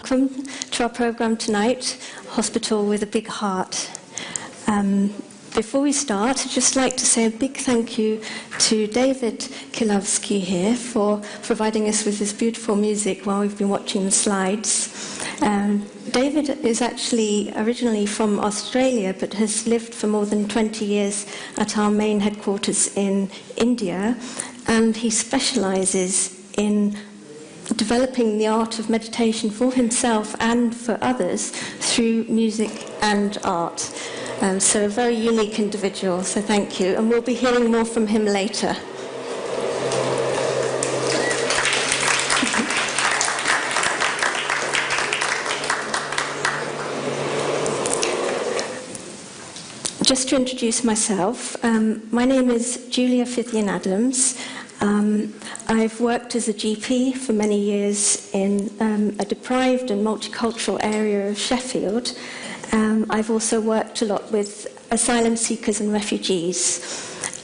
welcome to our program tonight, Hospital with a Big Heart. Before we start, I'd just like to say a big thank you to David Kilowski here for providing us with this beautiful music while we've been watching the slides. David is actually originally from Australia, but has lived for more than 20 years at our main headquarters in India, and he specializes in developing the art of meditation for himself and for others through music and art. So a very unique individual, so thank you. And we'll be hearing more from him later. Just to introduce myself, my name is Julia Fithian-Adams. I've worked as a GP for many years in a deprived and multicultural area of Sheffield. I've also worked a lot with asylum seekers and refugees.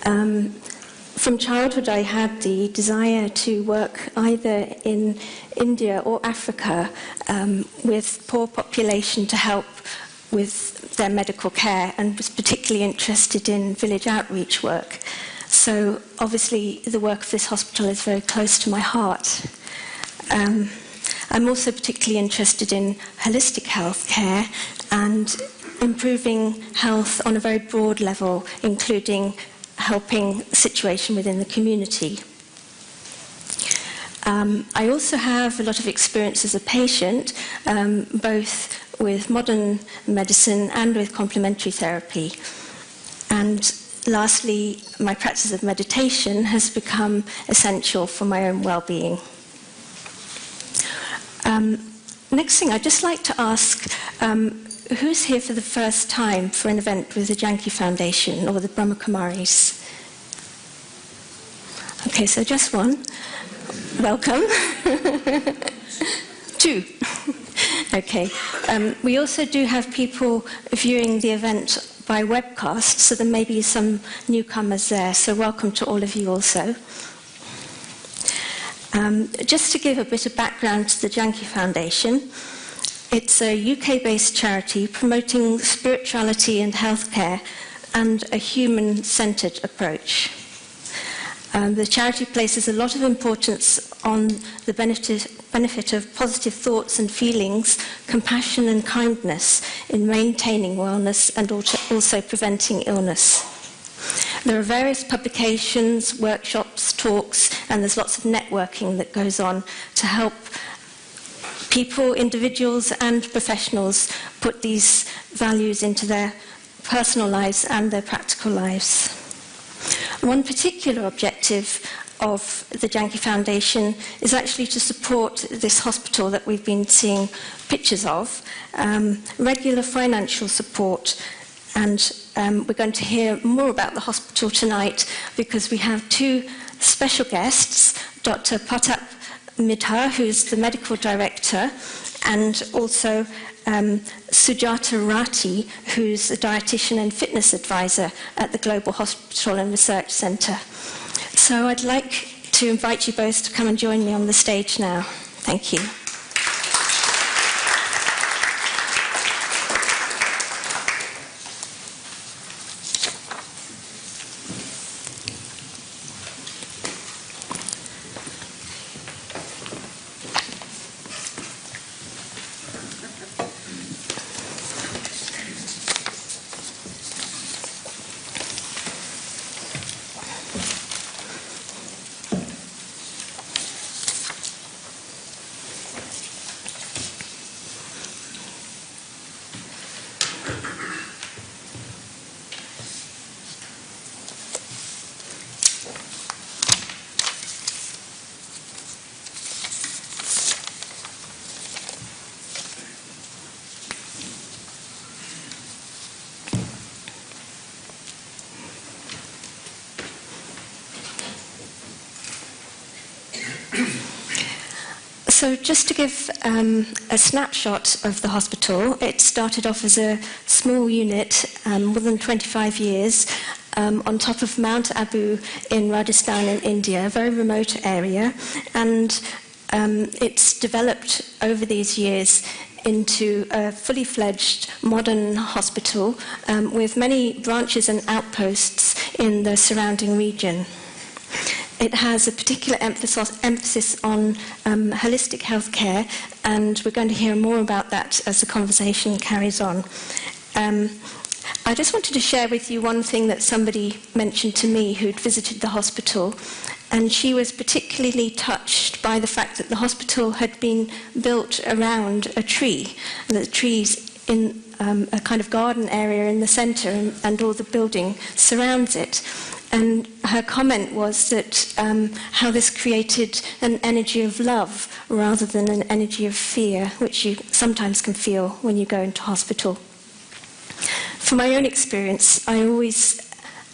From childhood, I had the desire to work either in India or Africa with poor population to help with their medical care, and was particularly interested in village outreach work. So obviously the work of this hospital is very close to my heart. I'm also particularly interested in holistic health care and improving health on a very broad level, including helping the situation within the community. I also have a lot of experience as a patient, both with modern medicine and with complementary therapy. And lastly, my practice of meditation has become essential for my own well-being. Next thing, I'd just like to ask, who's here for the first time for an event with the Janki Foundation or the Brahma Kumaris? Okay, so just one. Welcome. Two. Okay. We also do have people viewing the event by webcast, so there may be some newcomers there, so welcome to all of you also. Just to give a bit of background to the Janki Foundation, it's a UK-based charity promoting spirituality and healthcare and a human-centred approach. The charity places a lot of importance on the benefit of positive thoughts and feelings, compassion and kindness in maintaining wellness and also preventing illness. There are various publications, workshops, talks, and there's lots of networking that goes on to help people, individuals and professionals put these values into their personal lives and their practical lives. One particular objective of the Janki Foundation is actually to support this hospital that we've been seeing pictures of, regular financial support, and we're going to hear more about the hospital tonight because we have two special guests, Dr. Partap Midha, who's the medical director, and also Sujata Rati, who's a dietitian and fitness advisor at the Global Hospital and Research Centre. So I'd like to invite you both to come and join me on the stage now. Thank you. So just to give a snapshot of the hospital, it started off as a small unit, more than 25 years, on top of Mount Abu in Rajasthan in India, a very remote area, and it's developed over these years into a fully fledged modern hospital with many branches and outposts in the surrounding region. It has a particular emphasis on holistic healthcare, and we're going to hear more about that as the conversation carries on. I just wanted to share with you one thing that somebody mentioned to me who'd visited the hospital, and she was particularly touched by the fact that the hospital had been built around a tree, and the tree's in a kind of garden area in the centre, and all the building surrounds it. And her comment was that how this created an energy of love rather than an energy of fear, which you sometimes can feel when you go into hospital. From my own experience, I always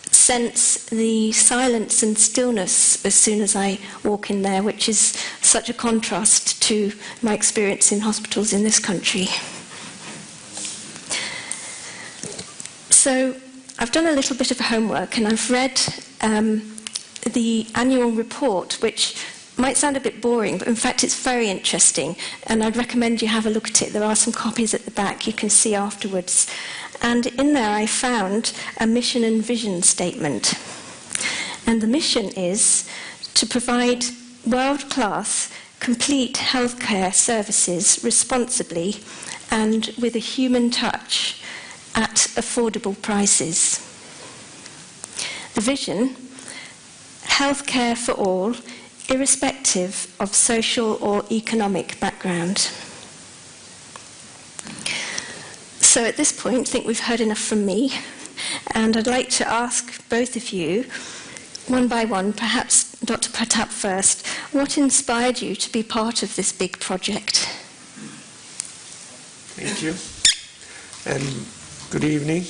sense the silence and stillness as soon as I walk in there, which is such a contrast to my experience in hospitals in this country. So I've done a little bit of homework, and I've read the annual report, which might sound a bit boring, but in fact it's very interesting, and I'd recommend you have a look at it. There are some copies at the back you can see afterwards. And in there I found a mission and vision statement. And the mission is to provide world-class, complete healthcare services responsibly and with a human touch at affordable prices. The vision: healthcare for all, irrespective of social or economic background. So at this point, I think we've heard enough from me, and I'd like to ask both of you, one by one, perhaps Dr. Partap first, what inspired you to be part of this big project? Thank you, and good evening,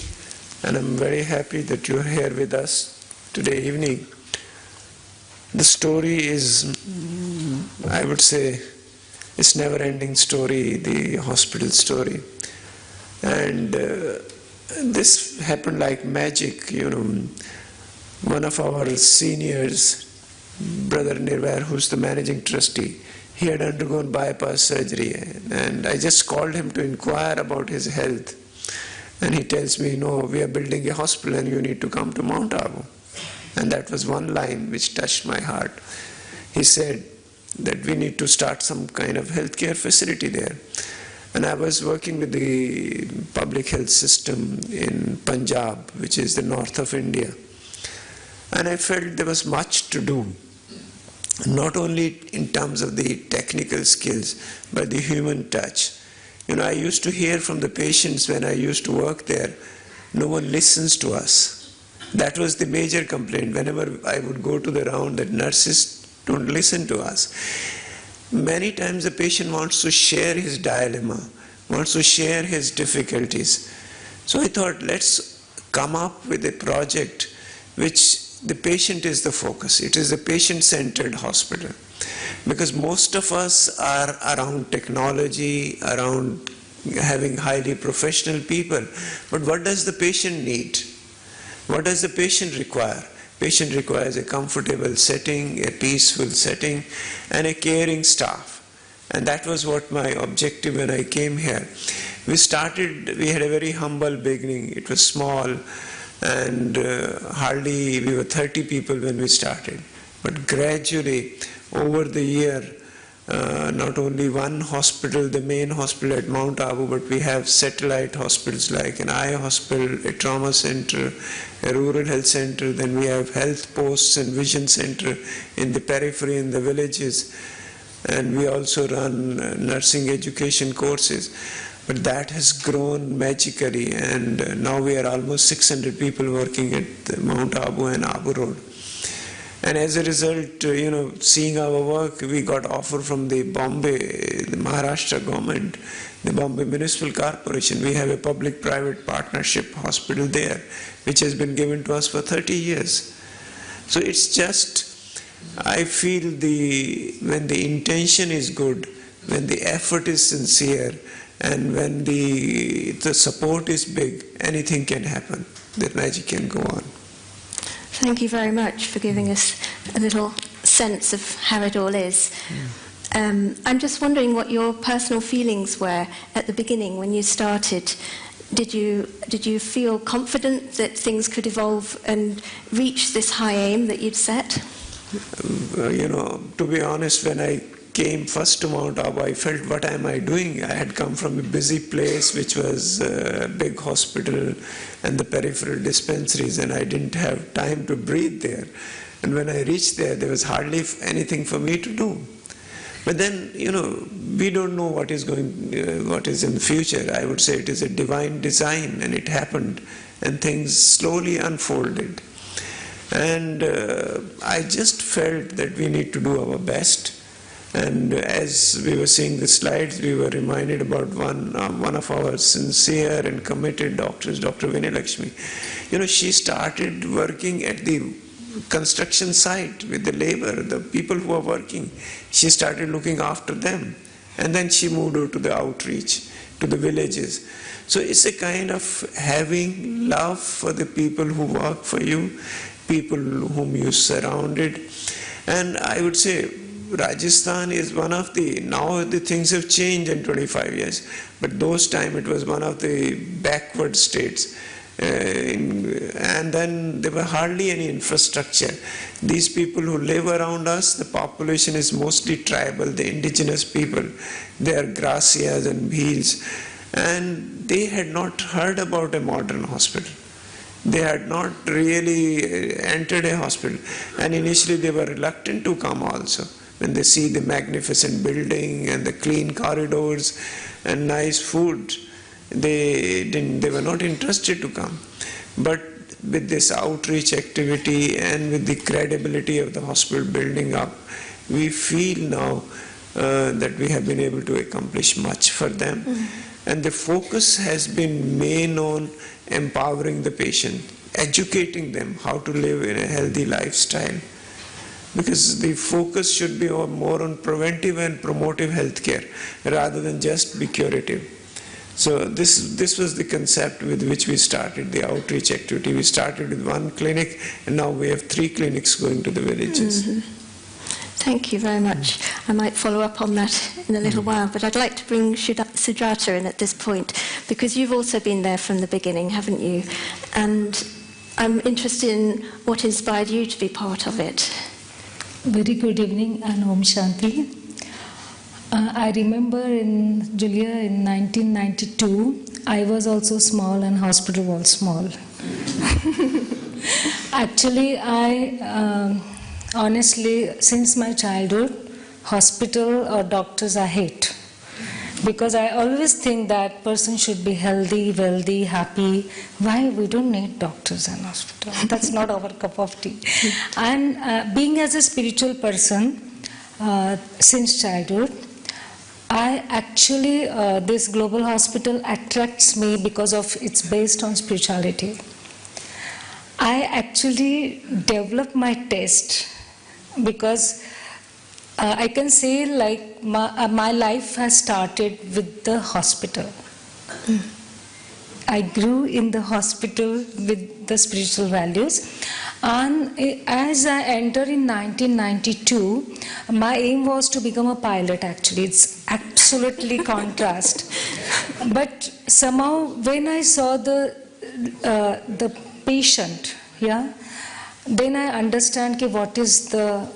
and I'm very happy that you're here with us today evening. The story is, I would say, it's never-ending story, the hospital story. And this happened like magic, you know. One of our seniors, Brother Nirvair, who's the managing trustee, he had undergone bypass surgery, and I just called him to inquire about his health. And he tells me, no, we are building a hospital and you need to come to Mount Abu. And that was one line which touched my heart. He said that we need to start some kind of healthcare facility there. And I was working with the public health system in Punjab, which is the north of India. And I felt there was much to do, not only in terms of the technical skills, but the human touch. You know, I used to hear from the patients when I used to work there, no one listens to us. That was the major complaint. Whenever I would go to the round, that nurses don't listen to us. Many times the patient wants to share his dilemma, wants to share his difficulties. So I thought, let's come up with a project which the patient is the focus. It is a patient-centered hospital. Because most of us are around technology, around having highly professional people. But what does the patient need? What does the patient require? Patient requires a comfortable setting, a peaceful setting, and a caring staff. And that was what my objective when I came here. We had a very humble beginning. It was small, and we were 30 people when we started. But gradually, over the year, not only one hospital, the main hospital at Mount Abu, but we have satellite hospitals like an eye hospital, a trauma center, a rural health center, then we have health posts and vision center in the periphery, in the villages, and we also run nursing education courses. But that has grown magically, and now we are almost 600 people working at Mount Abu and Abu Road. And as a result, seeing our work, we got offer from the Maharashtra government, the Bombay Municipal Corporation. We have a public-private partnership hospital there, which has been given to us for 30 years. So it's just, I feel when the intention is good, when the effort is sincere, and when the support is big, anything can happen. The magic can go on. Thank you very much for giving us a little sense of how it all is. I'm just wondering what your personal feelings were at the beginning when you started. Did you feel confident that things could evolve and reach this high aim that you'd set? To be honest, when I came first to Mount Abu, I felt, what am I doing? I had come from a busy place, which was a big hospital and the peripheral dispensaries, and I didn't have time to breathe there. And when I reached there, there was hardly anything for me to do. But then, we don't know what is in the future. I would say it is a divine design, and it happened, and things slowly unfolded. And I just felt that we need to do our best. And as we were seeing the slides, we were reminded about one of our sincere and committed doctors, Dr. Vinay Lakshmi. She started working at the construction site with the labor, the people who are working. She started looking after them. And then she moved over to the outreach, to the villages. So it's a kind of having love for the people who work for you, people whom you surrounded. And I would say Rajasthan is one of now the things have changed in 25 years, but those time it was one of the backward states. And then there were hardly any infrastructure. These people who live around us, the population is mostly tribal, the indigenous people. They are Gracias and Bhils. And they had not heard about a modern hospital. They had not really entered a hospital. And initially they were reluctant to come also. When they see the magnificent building and the clean corridors and nice food, they were not interested to come. But with this outreach activity and with the credibility of the hospital building up, we feel now that we have been able to accomplish much for them. And the focus has been main on empowering the patient, educating them how to live in a healthy lifestyle. Because the focus should be more on preventive and promotive healthcare rather than just be curative. So this was the concept with which we started the outreach activity. We started with one clinic, and now we have 3 clinics going to the villages. Thank you very much. I might follow up on that in a little while, but I'd like to bring Sujata in at this point, because you've also been there from the beginning, haven't you? And I'm interested in what inspired you to be part of it. Very good evening and Om Shanti. I remember in Julia in 1992, I was also small and hospital was small. Actually, I honestly, since my childhood, hospital or doctors I hate. Because I always think that person should be healthy, wealthy, happy. Why? We don't need doctors and hospital. That's not our cup of tea. And being as a spiritual person since childhood, I actually, this global hospital attracts me because of it's based on spirituality. I actually developed my taste because I can say like my life has started with the hospital. I grew in the hospital with the spiritual values. And as I entered in 1992, my aim was to become a pilot actually. It's absolutely contrast. But somehow when I saw the patient, yeah, then I understand what is the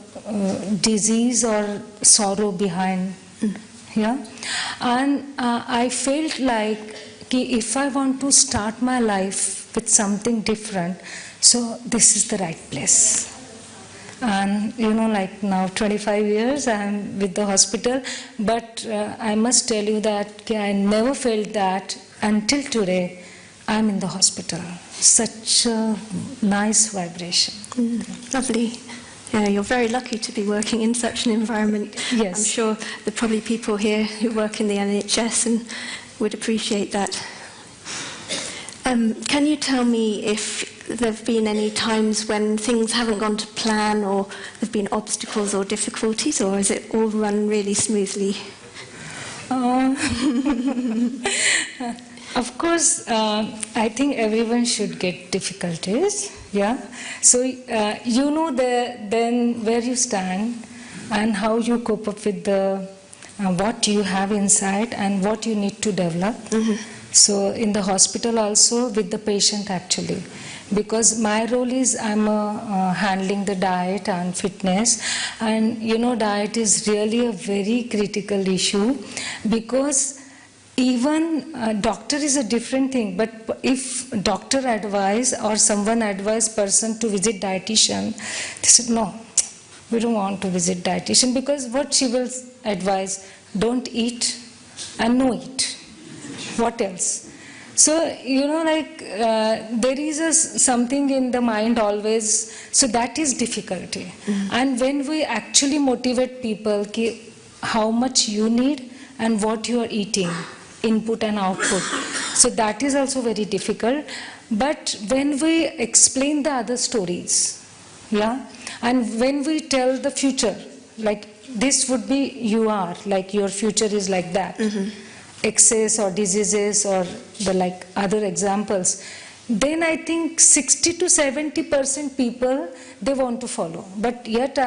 disease or sorrow behind, yeah. And I felt like if I want to start my life with something different, so this is the right place. And like now 25 years I am with the hospital, but I must tell you that I never felt that until today I am in the hospital. Such a nice vibration. Lovely. Yeah, you're very lucky to be working in such an environment. Yes. I'm sure there are probably people here who work in the NHS and would appreciate that. Can you tell me if there have been any times when things haven't gone to plan, or there have been obstacles or difficulties, or has it all run really smoothly? Of course, I think everyone should get difficulties, yeah. So then where you stand, and how you cope up with the what you have inside and what you need to develop. So in the hospital also with the patient actually, because my role is I'm handling the diet and fitness, and diet is really a very critical issue, because even doctor is a different thing, but if doctor advise or someone advise person to visit dietitian, they said no, we don't want to visit dietitian, because what she will advise, don't eat and no eat. What else? So, there is something in the mind always, so that is difficulty. And when we actually motivate people, how much you need and what you are eating, input and output, so that is also very difficult. But when we explain the other stories, and when we tell the future, like this would be you are, like your future is like that, excess or diseases or the like other examples, then I think 60 to 70% people, they want to follow. But yet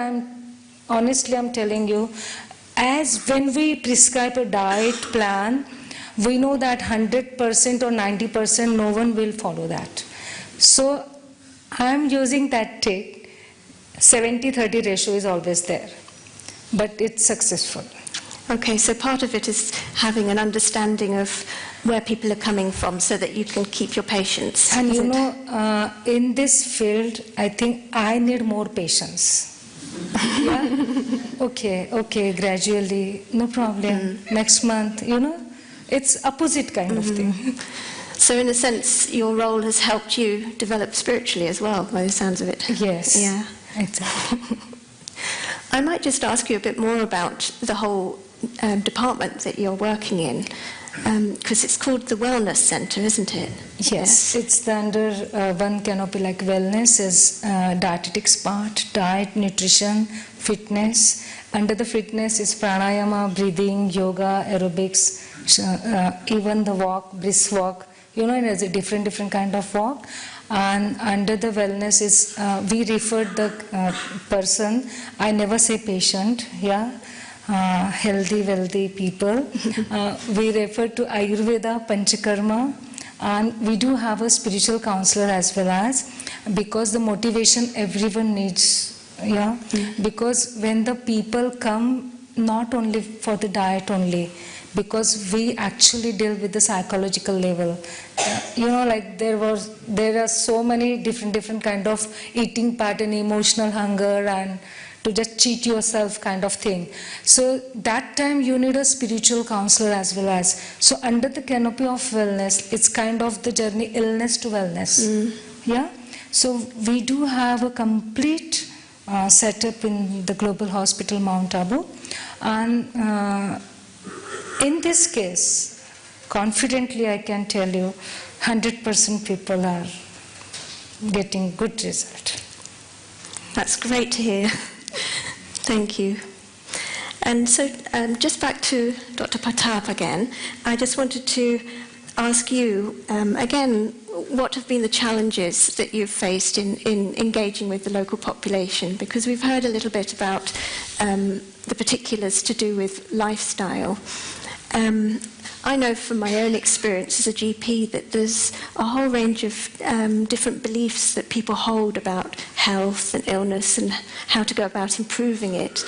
honestly I'm telling you, as when we prescribe a diet plan, we know that 100% or 90% no one will follow that. So I'm using that take, 70-30 ratio is always there, but it's successful. Okay, so part of it is having an understanding of where people are coming from so that you can keep your patients. And in this field, I think I need more patience. Okay, gradually, no problem. Next month, it's opposite kind of thing. So in a sense, your role has helped you develop spiritually as well, by the sounds of it. Yes. Yeah. Exactly. I might just ask you a bit more about the whole department that you're working in, because it's called the Wellness Centre, isn't it? Yes, it's under one canopy, like wellness is dietetics part, diet, nutrition, fitness. Under the fitness is pranayama, breathing, yoga, aerobics, even the walk, brisk walk. There's a different kind of walk. And under the wellness is, we refer the person, I never say patient, healthy, wealthy people. We refer to Ayurveda, Panchakarma, and we do have a spiritual counselor as well as, because the motivation everyone needs, because when the people come, not only for the diet only, because we actually deal with the psychological level. There are so many different kind of eating pattern, emotional hunger, and to just cheat yourself kind of thing. So that time you need a spiritual counselor as well as. So under the canopy of wellness, it's kind of the journey illness to wellness. So we do have a complete setup in the Global Hospital Mount Abu, and in this case, confidently I can tell you, 100% people are getting good result. That's great to hear. Thank you. And so just back to Dr. Partap again, I just wanted to ask you, again, what have been the challenges that you've faced in engaging with the local population? Because we've heard a little bit about the particulars to do with lifestyle. I know from my own experience as a GP that there's a whole range of different beliefs that people hold about health and illness and how to go about improving it.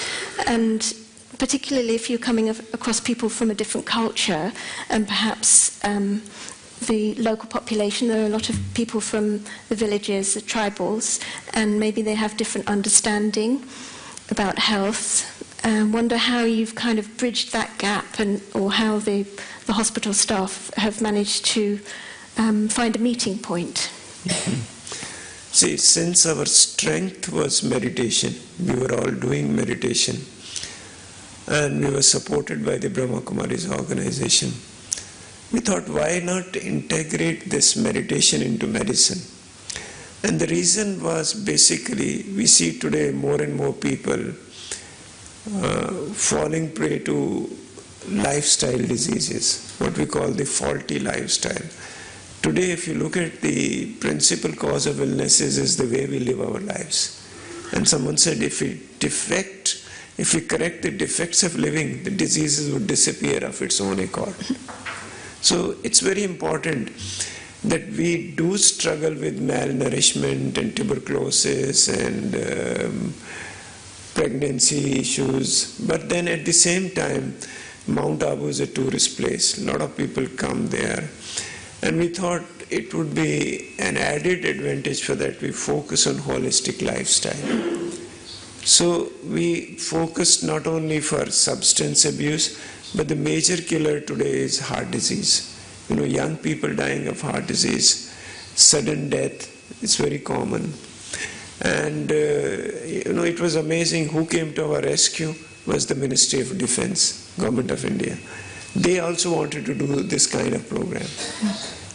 And particularly if you're coming across people from a different culture, and perhaps the local population, there are a lot of people from the villages, the tribals, and maybe they have different understanding about health. Wonder how you've kind of bridged that gap, or how the hospital staff have managed to find a meeting point. See, since our strength was meditation, we were all doing meditation, and we were supported by the Brahma Kumaris organization. We thought, why not integrate this meditation into medicine? And the reason was basically, we see today more and more people falling prey to lifestyle diseases, what we call the faulty lifestyle. Today, if you look at the principal cause of illnesses is the way we live our lives. And someone said, if we defect if we correct the defects of living, the diseases would disappear of its own accord. So it's very important that we do struggle with malnourishment and tuberculosis and pregnancy issues, but then at the same time, Mount Abu is a tourist place. A lot of people come there. And we thought it would be an added advantage for that we focus on holistic lifestyle. So we focused not only for substance abuse, but the major killer today is heart disease. Young people dying of heart disease, sudden death, it's very common. And it was amazing. Who came to our rescue was the Ministry of Defense, Government of India. They also wanted to do this kind of program.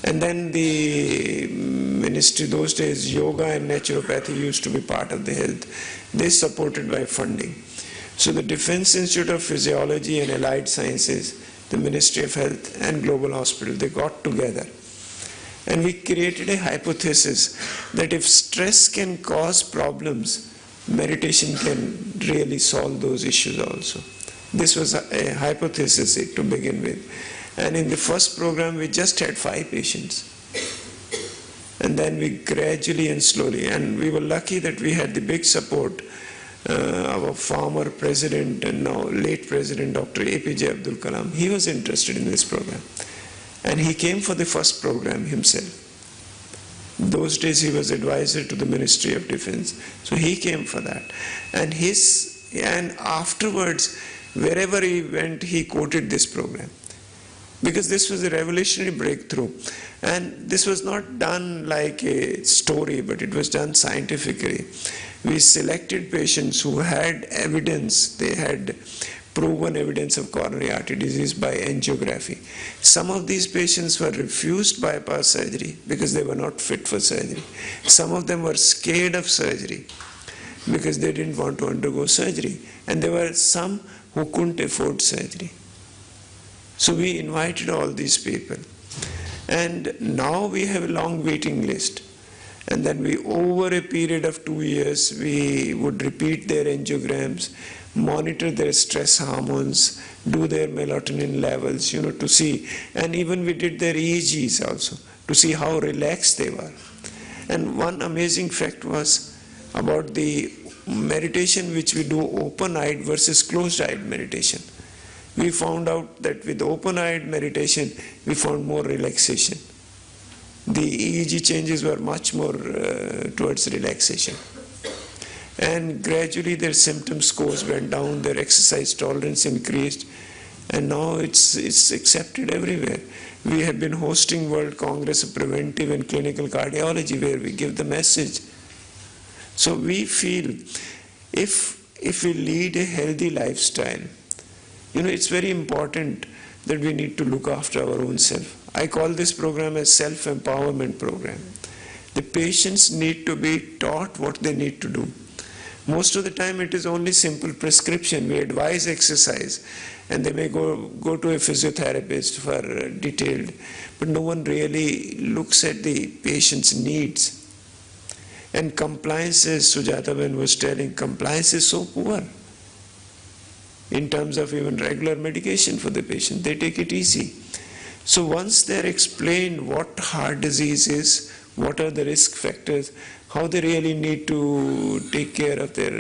And then the ministry, those days, yoga and naturopathy used to be part of the health. They supported by funding. So the Defense Institute of Physiology and Allied Sciences, the Ministry of Health and Global Hospital, they got together. And we created a hypothesis that if stress can cause problems, meditation can really solve those issues also. This was a hypothesis to begin with. And in the first program, we just had 5 patients. And then we gradually and slowly, and we were lucky that we had the big support of our former president and now late president, Dr. APJ Abdul Kalam. He was interested in this program. And he came for the first program himself. Those days he was advisor to the Ministry of Defense. So he came for that. And afterwards, wherever he went, he quoted this program. Because this was a revolutionary breakthrough. And this was not done like a story, but it was done scientifically. We selected patients who had evidence, they had proven evidence of coronary artery disease by angiography. Some of these patients were refused bypass surgery because they were not fit for surgery. Some of them were scared of surgery because they didn't want to undergo surgery. And there were some who couldn't afford surgery. So we invited all these people. And now we have a long waiting list. And then we, over a period of 2 years, we would repeat their angiograms, monitor their stress hormones, do their melatonin levels, to see. And even we did their EEGs also, to see how relaxed they were. And one amazing fact was about the meditation which we do open-eyed versus closed-eyed meditation. We found out that with open-eyed meditation, we found more relaxation. The EEG changes were much more towards relaxation. And gradually their symptom scores went down, their exercise tolerance increased, and now it's accepted everywhere. We have been hosting World Congress of Preventive and Clinical Cardiology where we give the message. So we feel if we lead a healthy lifestyle, it's very important that we need to look after our own self. I call this program a self-empowerment program. The patients need to be taught what they need to do. Most of the time it is only simple prescription. We advise exercise and they may go to a physiotherapist for detailed, but no one really looks at the patient's needs. And compliance, as Sujata was telling, compliance is so poor. In terms of even regular medication for the patient, they take it easy. So once they're explained what heart disease is, what are the risk factors, how they really need to take care of their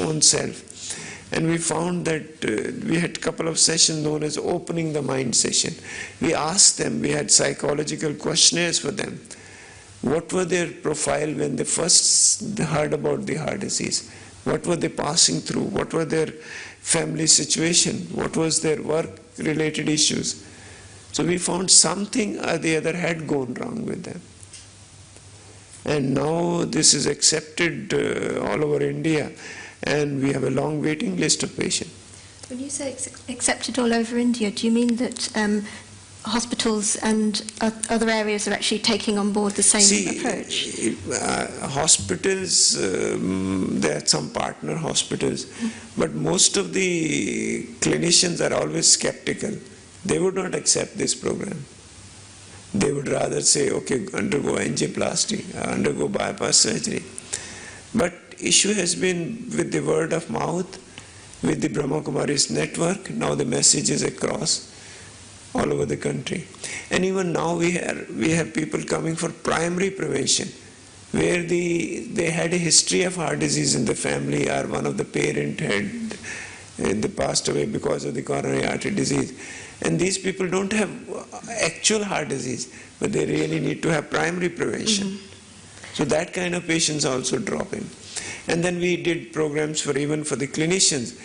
own self. And we found that we had a couple of sessions known as opening the mind session. We asked them, we had psychological questionnaires for them. What were their profile when they first heard about the heart disease? What were they passing through? What were their family situation? What was their work-related issues? So we found something or the other had gone wrong with them. And now this is accepted all over India, and we have a long waiting list of patients. When you say it's accepted all over India, do you mean that hospitals and other areas are actually taking on board the same approach? Hospitals, there are some partner hospitals, but most of the clinicians are always skeptical. They would not accept this program. They would rather say, okay, undergo angioplasty, undergo bypass surgery. But issue has been with the word of mouth, with the Brahma Kumaris network. Now the message is across all over the country. And even now we have people coming for primary prevention, where they had a history of heart disease in the family, or one of the parent they passed away because of the coronary artery disease. And these people don't have actual heart disease, but they really need to have primary prevention. So that kind of patients also drop in. And then we did programs for even for the clinicians.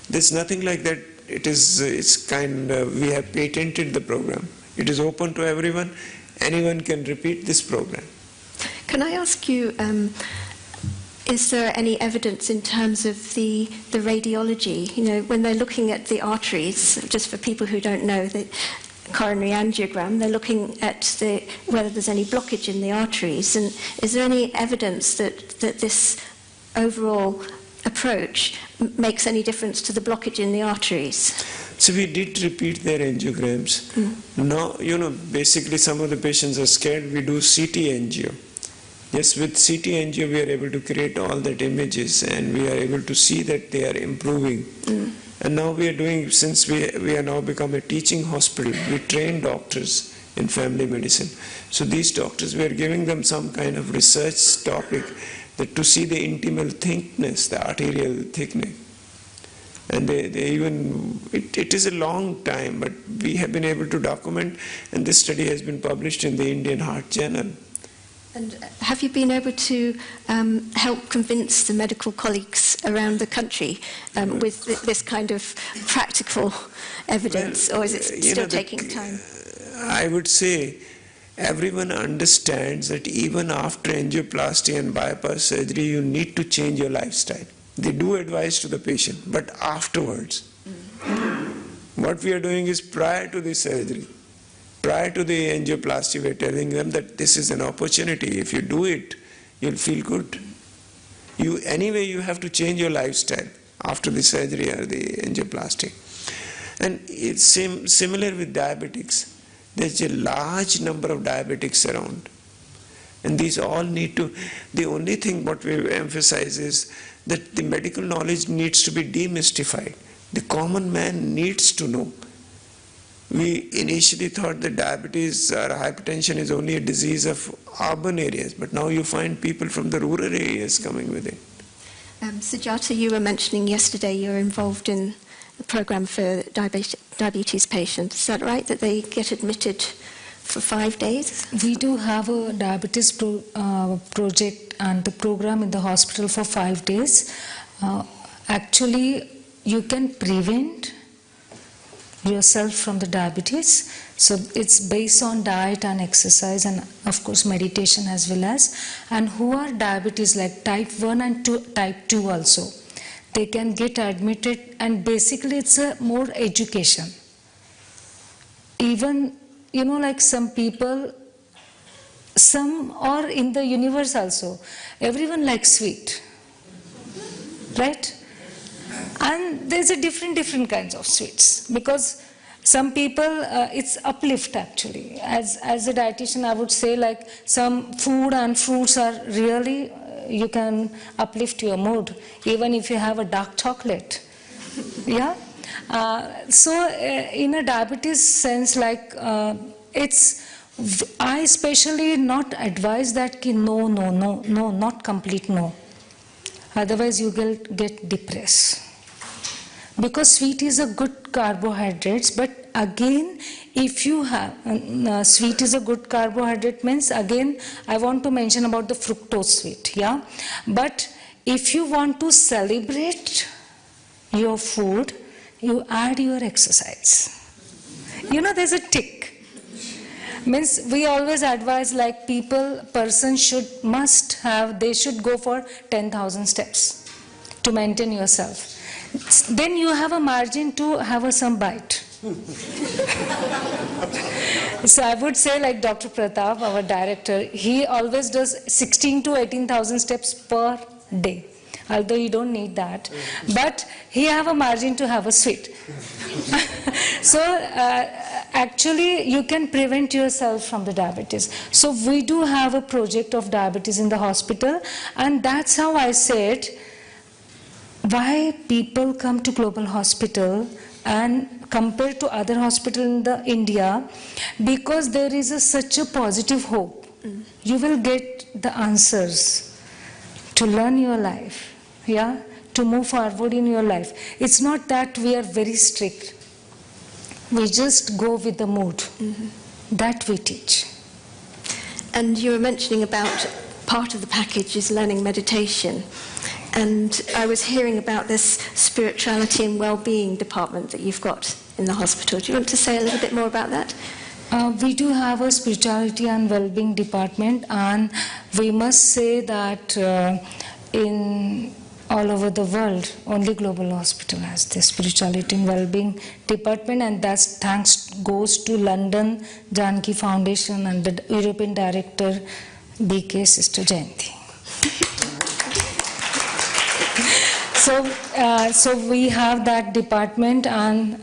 There's nothing like that. We have patented the program. It is open to everyone. Anyone can repeat this program. Can I ask you, is there any evidence in terms of the radiology? You know, when they're looking at the arteries, just for people who don't know, the coronary angiogram, they're looking at whether there's any blockage in the arteries. And is there any evidence that this overall approach makes any difference to the blockage in the arteries? So we did repeat their angiograms. Now, basically some of the patients are scared. We do CT angio. Yes, with CT angio we are able to create all that images, and we are able to see that they are improving. And now we are doing, since we are now become a teaching hospital, we train doctors in family medicine. So these doctors, we are giving them some kind of research topic that to see the intimal thickness, the arterial thickening. And it is a long time, but we have been able to document, and this study has been published in the Indian Heart Journal. And have you been able to help convince the medical colleagues around the country with this kind of practical evidence, or is it still taking time? I would say everyone understands that even after angioplasty and bypass surgery, you need to change your lifestyle. They do advise to the patient, but afterwards, what we are doing is prior to the surgery, prior to the angioplasty, we are telling them that this is an opportunity. If you do it, you'll feel good. Anyway, you have to change your lifestyle after the surgery or the angioplasty. And it's similar with diabetics. There's a large number of diabetics around. And these all need to, the only thing what we emphasize is that the medical knowledge needs to be demystified. The common man needs to know. We initially thought that diabetes or hypertension is only a disease of urban areas, but now you find people from the rural areas coming with it. Sujata, you were mentioning yesterday you're involved in a program for diabetes patients. Is that right, that they get admitted for 5 days? We do have a diabetes project and the program in the hospital for 5 days. Actually, you can prevent yourself from the diabetes. So it's based on diet and exercise and of course meditation as well as. And who are diabetes like type 1 and type 2 also, they can get admitted, and basically it's a more education. Even, like some people, some or in the universe also, everyone likes sweet, right? And there's a different kinds of sweets, because some people, it's uplift actually. As a dietitian, I would say like some food and fruits are really, you can uplift your mood, even if you have a dark chocolate. Yeah? So in a diabetes sense, like I especially not advise that no, not complete no. Otherwise you will get depressed. Because sweet is a good carbohydrates, but again, if you have, sweet is a good carbohydrate means, again, I want to mention about the fructose sweet, yeah? But if you want to celebrate your food, you add your exercise. There's a tick. Means we always advise like person they should go for 10,000 steps to maintain yourself. Then you have a margin to have some bite. So I would say like Dr. Pratap, our director, he always does 16 to 18,000 steps per day. Although you don't need that. But he have a margin to have a sweet. So actually you can prevent yourself from the diabetes. So we do have a project of diabetes in the hospital, and that's how I said, why people come to Global Hospital and compared to other hospitals in India, because there is such a positive hope. You will get the answers to learn your life, yeah, to move forward in your life. It's not that we are very strict. We just go with the mood. That we teach. And you were mentioning about part of the package is learning meditation. And I was hearing about this spirituality and well-being department that you've got in the hospital. Do you want to say a little bit more about that? We do have a spirituality and well-being department, and we must say that in all over the world, only Global Hospital has this spirituality and well-being department, and that's thanks goes to London Janki Foundation and the European director, BK Sister Janki. So we have that department, and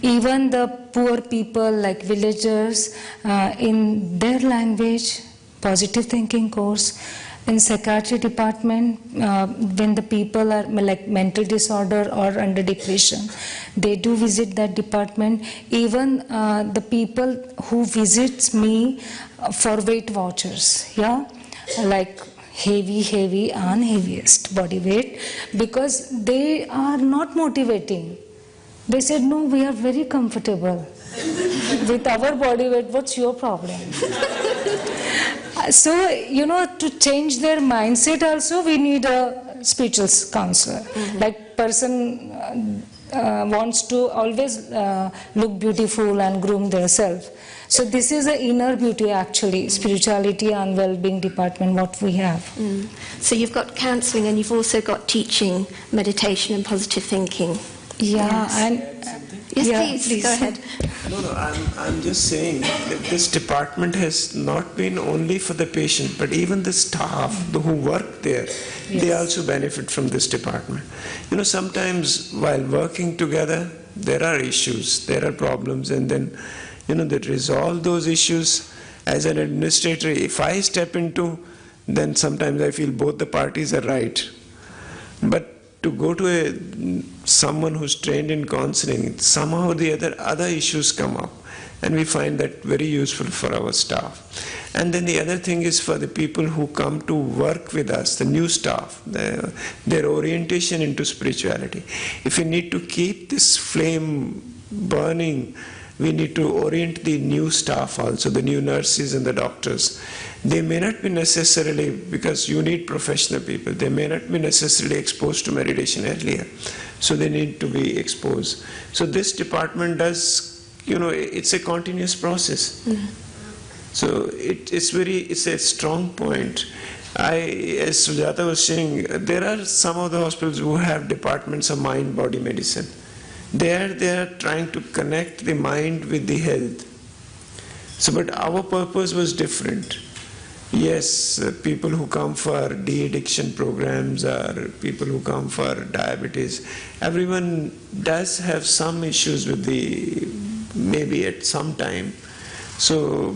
even the poor people like villagers in their language, positive thinking course. In psychiatry department, when the people are like mental disorder or under depression, they do visit that department. Even the people who visits me for weight watchers, yeah, like heavy and heaviest body weight, because they are not motivating. They said, no, we are very comfortable with our body weight. What's your problem? So, to change their mindset also, we need a spiritual counselor. Like person wants to always look beautiful and groom themselves. So this is an inner beauty actually, spirituality and well-being department, what we have. So you've got counselling and you've also got teaching, meditation and positive thinking. Yeah, yes. and Yes, please, go ahead. No, I'm just saying that this department has not been only for the patient, but even the staff who work there, they also benefit from this department. Sometimes while working together, there are issues, there are problems, and then, they resolve those issues. As an administrator, if I step into, then sometimes I feel both the parties are right. But to go to someone who's trained in counseling, somehow the other issues come up, and we find that very useful for our staff. And then the other thing is for the people who come to work with us, the new staff, their orientation into spirituality. If we need to keep this flame burning, we need to orient the new staff also, the new nurses and the doctors. They may not be necessarily, because you need professional people, they may not be necessarily exposed to meditation earlier. So they need to be exposed. So this department does, it's a continuous process. So it's a strong point. As Sujata was saying, there are some of the hospitals who have departments of mind-body medicine. They are trying to connect the mind with the health. So, but our purpose was different. Yes, people who come for de-addiction programs or people who come for diabetes, everyone does have some issues with maybe at some time. So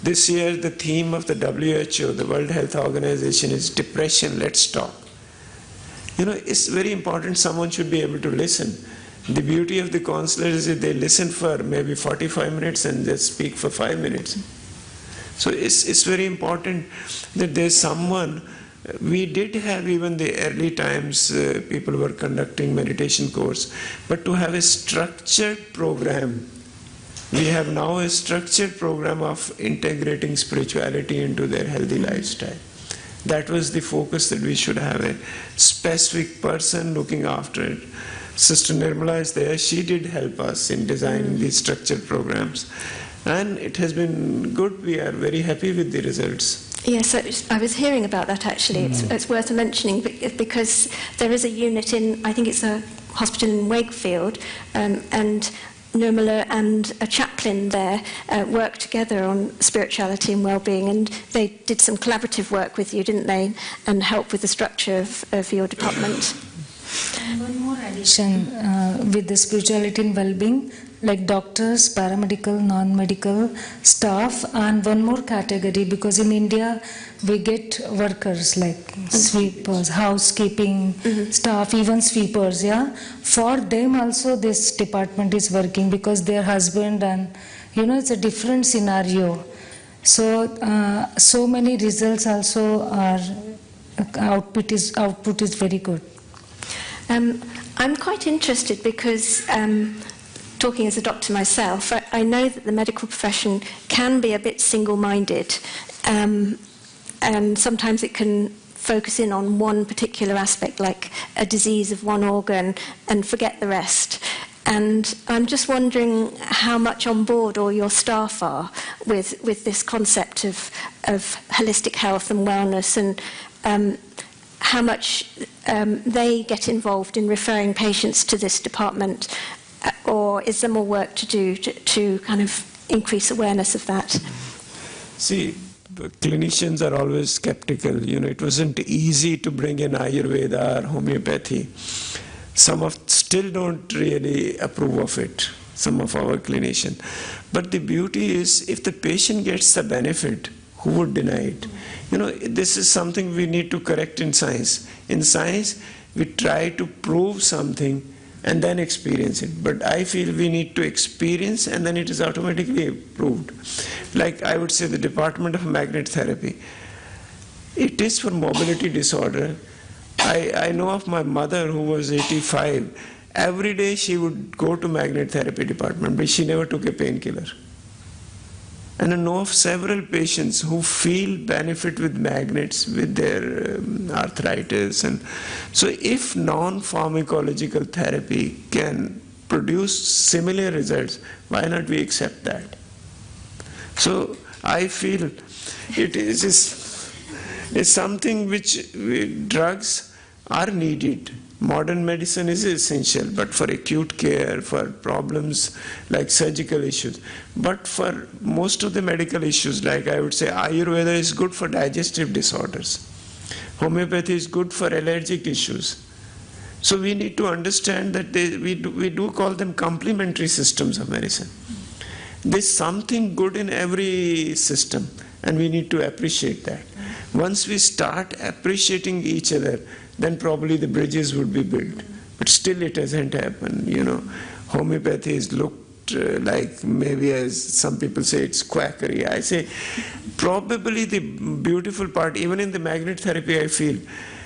this year the theme of the WHO, the World Health Organization, is depression, let's talk. It's very important someone should be able to listen. The beauty of the counselors is they listen for maybe 45 minutes and they speak for 5 minutes. So it's very important that there's someone. We did have even the early times, people were conducting meditation course, but to have a structured program, we have now a structured program of integrating spirituality into their healthy lifestyle. That was the focus, that we should have a specific person looking after it. Sister Nirmala is there. She did help us in designing these structured programs. And it has been good. We are very happy with the results. Yes, I was hearing about that actually. It's worth mentioning because there is a unit I think it's a hospital in Wakefield, and Nirmala and a chaplain there worked together on spirituality and well-being, and they did some collaborative work with you, didn't they, and helped with the structure of your department. One more addition with the spirituality and well-being, like doctors, paramedical, non-medical staff, and one more category, because in India we get workers like sweepers, housekeeping staff, even sweepers, yeah. For them also this department is working because their husband, and it's a different scenario. So, so many results also are, output is very good. I'm quite interested because, talking as a doctor myself, I know that the medical profession can be a bit single-minded, and sometimes it can focus in on one particular aspect, like a disease of one organ, and forget the rest. And I'm just wondering how much on board all your staff are with this concept of holistic health and wellness, and how much they get involved in referring patients to this department, or is there more work to do to kind of increase awareness of that? See, clinicians are always skeptical. It wasn't easy to bring in Ayurveda or homeopathy. Some still don't really approve of it, some of our clinicians. But the beauty is, if the patient gets the benefit, who would deny it? This is something we need to correct in science. In science, we try to prove something and then experience it. But I feel we need to experience and then it is automatically proved. Like I would say the Department of Magnet Therapy. It is for mobility disorder. I know of my mother who was 85. Every day she would go to magnet therapy department, but she never took a painkiller. And I know of several patients who feel benefit with magnets with their arthritis. And so if non-pharmacological therapy can produce similar results, why not we accept that? So I feel it's something which drugs are needed. Modern medicine is essential, but for acute care, for problems like surgical issues. But for most of the medical issues, like I would say Ayurveda is good for digestive disorders. Homeopathy is good for allergic issues. So we need to understand that we do call them complementary systems of medicine. There's something good in every system, and we need to appreciate that. Once we start appreciating each other, then probably the bridges would be built. But still it hasn't happened. Homeopathy is looked like, maybe as some people say, it's quackery. I say probably the beautiful part, even in the magnet therapy, I feel,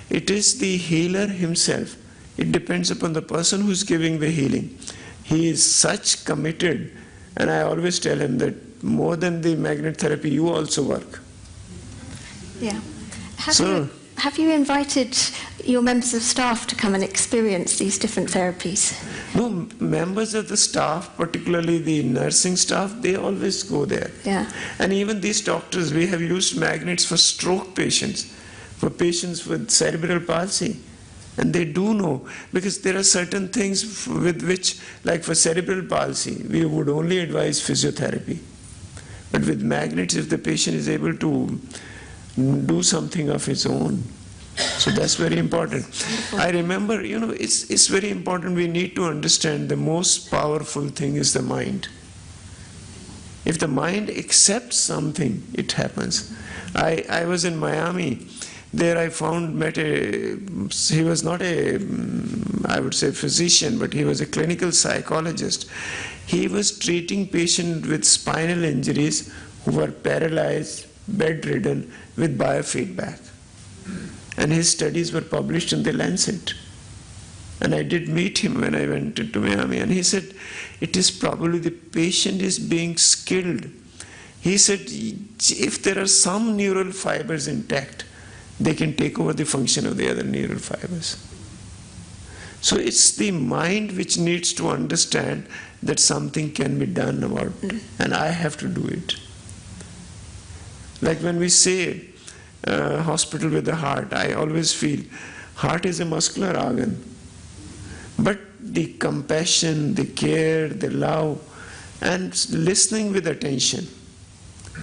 it is the healer himself. It depends upon the person who's giving the healing. He is such committed, and I always tell him that more than the magnet therapy, you also work. Yeah. Have you invited your members of staff to come and experience these different therapies? No, members of the staff, particularly the nursing staff, they always go there. Yeah. And even these doctors, we have used magnets for stroke patients, for patients with cerebral palsy. And they do know, because there are certain things with which, like for cerebral palsy, we would only advise physiotherapy. But with magnets, if the patient is able to do something of his own. So that's very important. Wonderful. I remember, it's very important. We need to understand the most powerful thing is the mind. If the mind accepts something, it happens. I was in Miami. There I he was not I would say physician, but he was a clinical psychologist. He was treating patients with spinal injuries who were paralyzed, bedridden, with biofeedback. And his studies were published in the Lancet. And I did meet him when I went to Miami, and he said, it is probably the patient is being skilled. He said, if there are some neural fibers intact, they can take over the function of the other neural fibers. So it's the mind which needs to understand that something can be done about it, and I have to do it. Like when we say hospital with the heart, I always feel heart is a muscular organ. But the compassion, the care, the love, and listening with attention,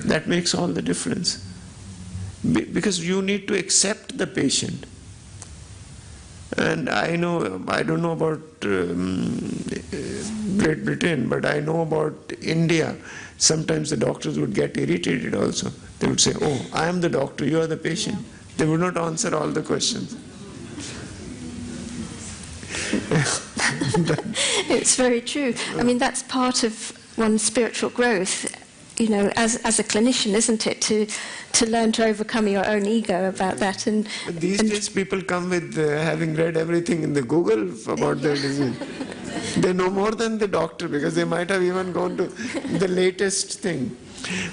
that makes all the difference. Because you need to accept the patient. And I don't know about Great Britain, but I know about India. Sometimes the doctors would get irritated also. They would say, "Oh, I am the doctor, you are the patient." They would not answer all the questions. It's very true. I mean, that's part of one's spiritual growth, you know, as a clinician, isn't it? To learn to overcome your own ego about that. But these days people come with having read everything in the Google about their disease. They know more than the doctor because they might have even gone to the latest thing.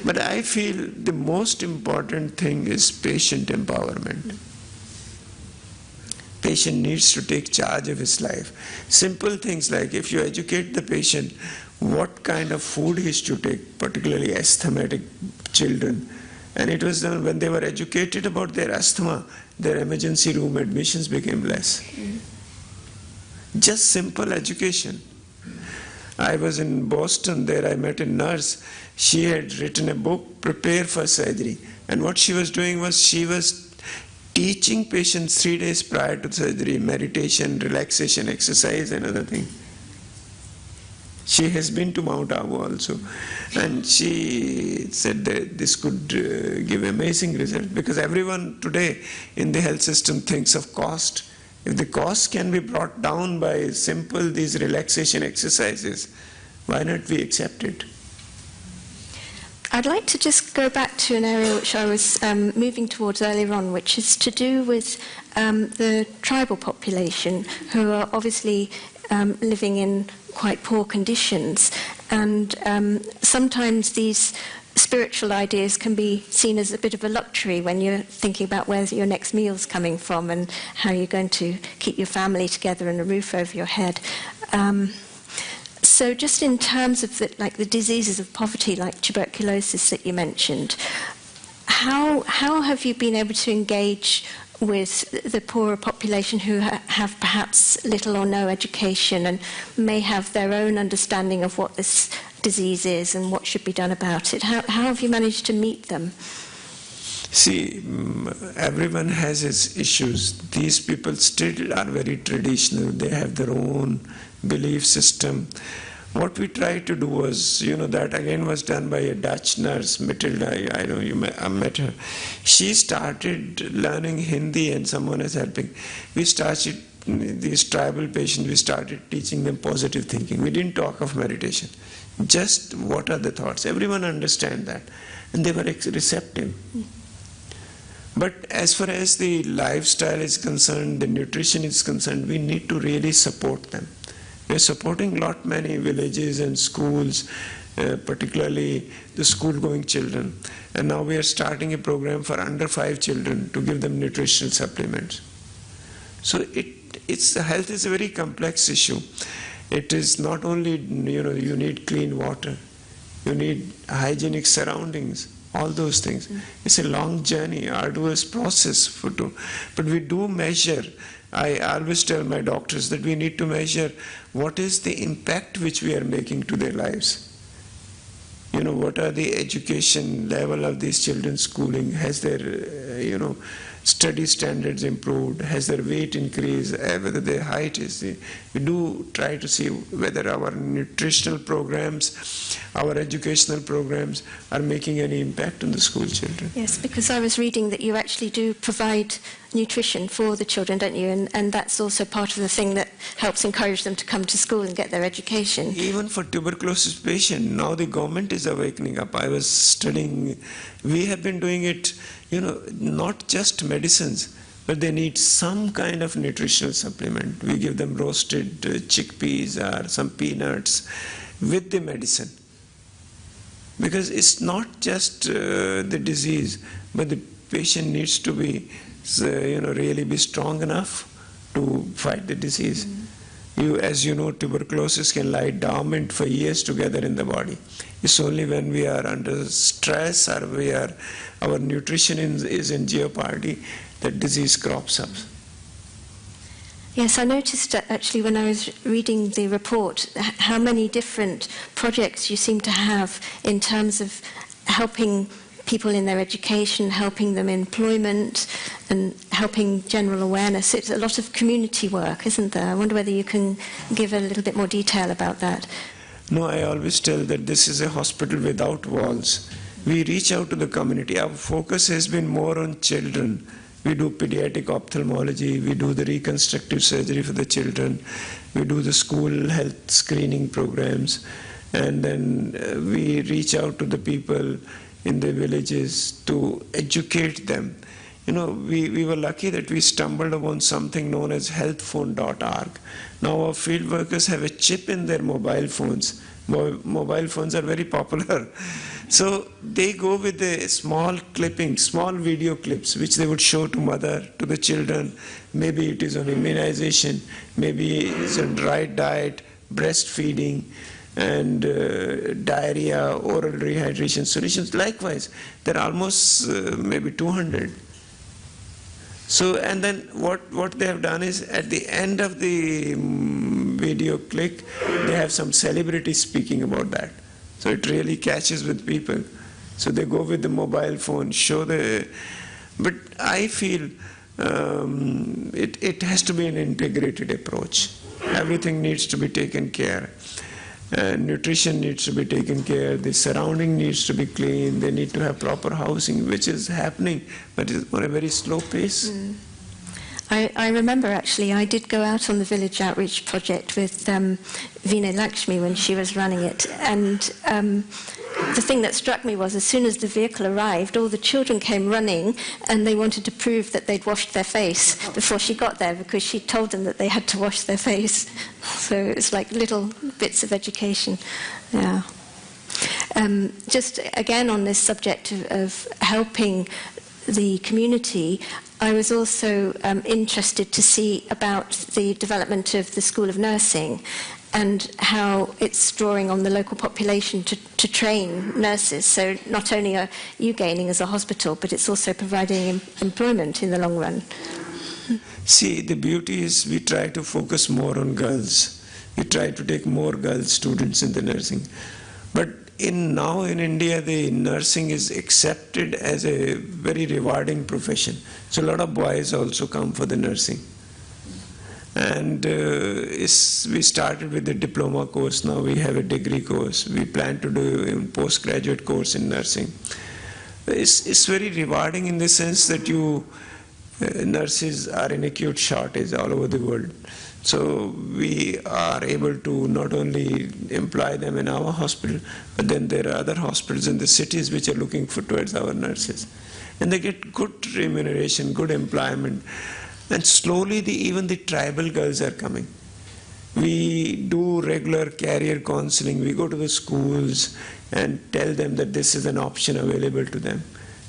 But I feel the most important thing is patient empowerment. Patient needs to take charge of his life. Simple things like if you educate the patient what kind of food he should take, particularly asthmatic children. And it was done when they were educated about their asthma, their emergency room admissions became less. Just simple education. I was in Boston, there I met a nurse. She had written a book, Prepare for Surgery. And what she was doing was she was teaching patients 3 days prior to surgery, meditation, relaxation, exercise, and other things. She has been to Mount Abu also. And she said that this could give amazing results because everyone today in the health system thinks of cost. If the cost can be brought down by simple these relaxation exercises, why not we accept it? I'd like to just go back to an area which I was moving towards earlier on, which is to do with the tribal population who are obviously living in quite poor conditions. And sometimes these spiritual ideas can be seen as a bit of a luxury when you're thinking about where your next meal's coming from and how you're going to keep your family together and a roof over your head. So just in terms of the diseases of poverty, like tuberculosis that you mentioned, how have you been able to engage with the poorer population who have perhaps little or no education and may have their own understanding of what this disease is and what should be done about it? How have you managed to meet them? See, everyone has his issues. These people still are very traditional. They have their own belief system. What we tried to do was, that again was done by a Dutch nurse, Matilda, I know you met her. She started learning Hindi and someone is helping. We started, these tribal patients, we started teaching them positive thinking. We didn't talk of meditation. Just what are the thoughts? Everyone understand that. And they were receptive. But as far as the lifestyle is concerned, the nutrition is concerned, we need to really support them. We are supporting many villages and schools, particularly the school-going children. And now we are starting a program for under 5 children to give them nutritional supplements. So health is a very complex issue. It is not only, you need clean water, you need hygienic surroundings, all those things. It's a long journey, arduous process but we do measure. I always tell my doctors that we need to measure what is the impact which we are making to their lives. What are the education level of these children's schooling? Has their, study standards improved? Has their weight increased? Whether their height is... We do try to see whether our nutritional programs, our educational programs are making any impact on the school children. Yes, because I was reading that you actually do provide nutrition for the children, don't you? And that's also part of the thing that helps encourage them to come to school and get their education. Even for tuberculosis patients, now the government is awakening up. I was studying, we have been doing it, not just medicines, but they need some kind of nutritional supplement. We give them roasted chickpeas or some peanuts with the medicine. Because it's not just the disease, but the patient needs to be, really be strong enough to fight the disease. As you know, tuberculosis can lie dormant for years together in the body. It's only when we are under stress or our nutrition is in jeopardy that disease crops up. Yes, I noticed that actually when I was reading the report how many different projects you seem to have in terms of helping people in their education, helping them in employment, and helping general awareness. It's a lot of community work, isn't there? I wonder whether you can give a little bit more detail about that. No, I always tell that this is a hospital without walls. We reach out to the community. Our focus has been more on children. We do pediatric ophthalmology, we do the reconstructive surgery for the children, we do the school health screening programs, and then we reach out to the people in the villages to educate them. You know, we were lucky that we stumbled upon something known as healthphone.org. Now our field workers have a chip in their mobile phones. Mobile phones are very popular. So they go with a small clipping, small video clips, which they would show to mother, to the children. Maybe it is on immunization, maybe it's on right diet, breastfeeding, and diarrhea, oral rehydration solutions. Likewise, there are almost maybe 200. So, and then what they have done is, at the end of the video click, they have some celebrity speaking about that. So it really catches with people. So they go with the mobile phone, show the... But I feel it has to be an integrated approach. Everything needs to be taken care. Nutrition needs to be taken care. The surrounding needs to be clean. They need to have proper housing, which is happening, but it's on a very slow pace. I remember, actually, I did go out on the village outreach project with Veena Lakshmi when she was running it, and the thing that struck me was, as soon as the vehicle arrived, all the children came running, and they wanted to prove that they'd washed their face before she got there, because she told them that they had to wash their face. So it's like little bits of education. Yeah. Just again on this subject of helping the community, I was also interested to see about the development of the School of Nursing and how it's drawing on the local population to train nurses. So not only are you gaining as a hospital, but it's also providing employment in the long run. See, the beauty is we try to focus more on girls. We try to take more girl students in the nursing. But now in India, the nursing is accepted as a very rewarding profession. So a lot of boys also come for the nursing. And we started with the diploma course. Now we have a degree course. We plan to do a postgraduate course in nursing. It's very rewarding in the sense that nurses are in acute shortage all over the world. So we are able to not only employ them in our hospital, but then there are other hospitals in the cities which are looking towards our nurses. And they get good remuneration, good employment. And slowly even the tribal girls are coming. We do regular career counseling. We go to the schools and tell them that this is an option available to them.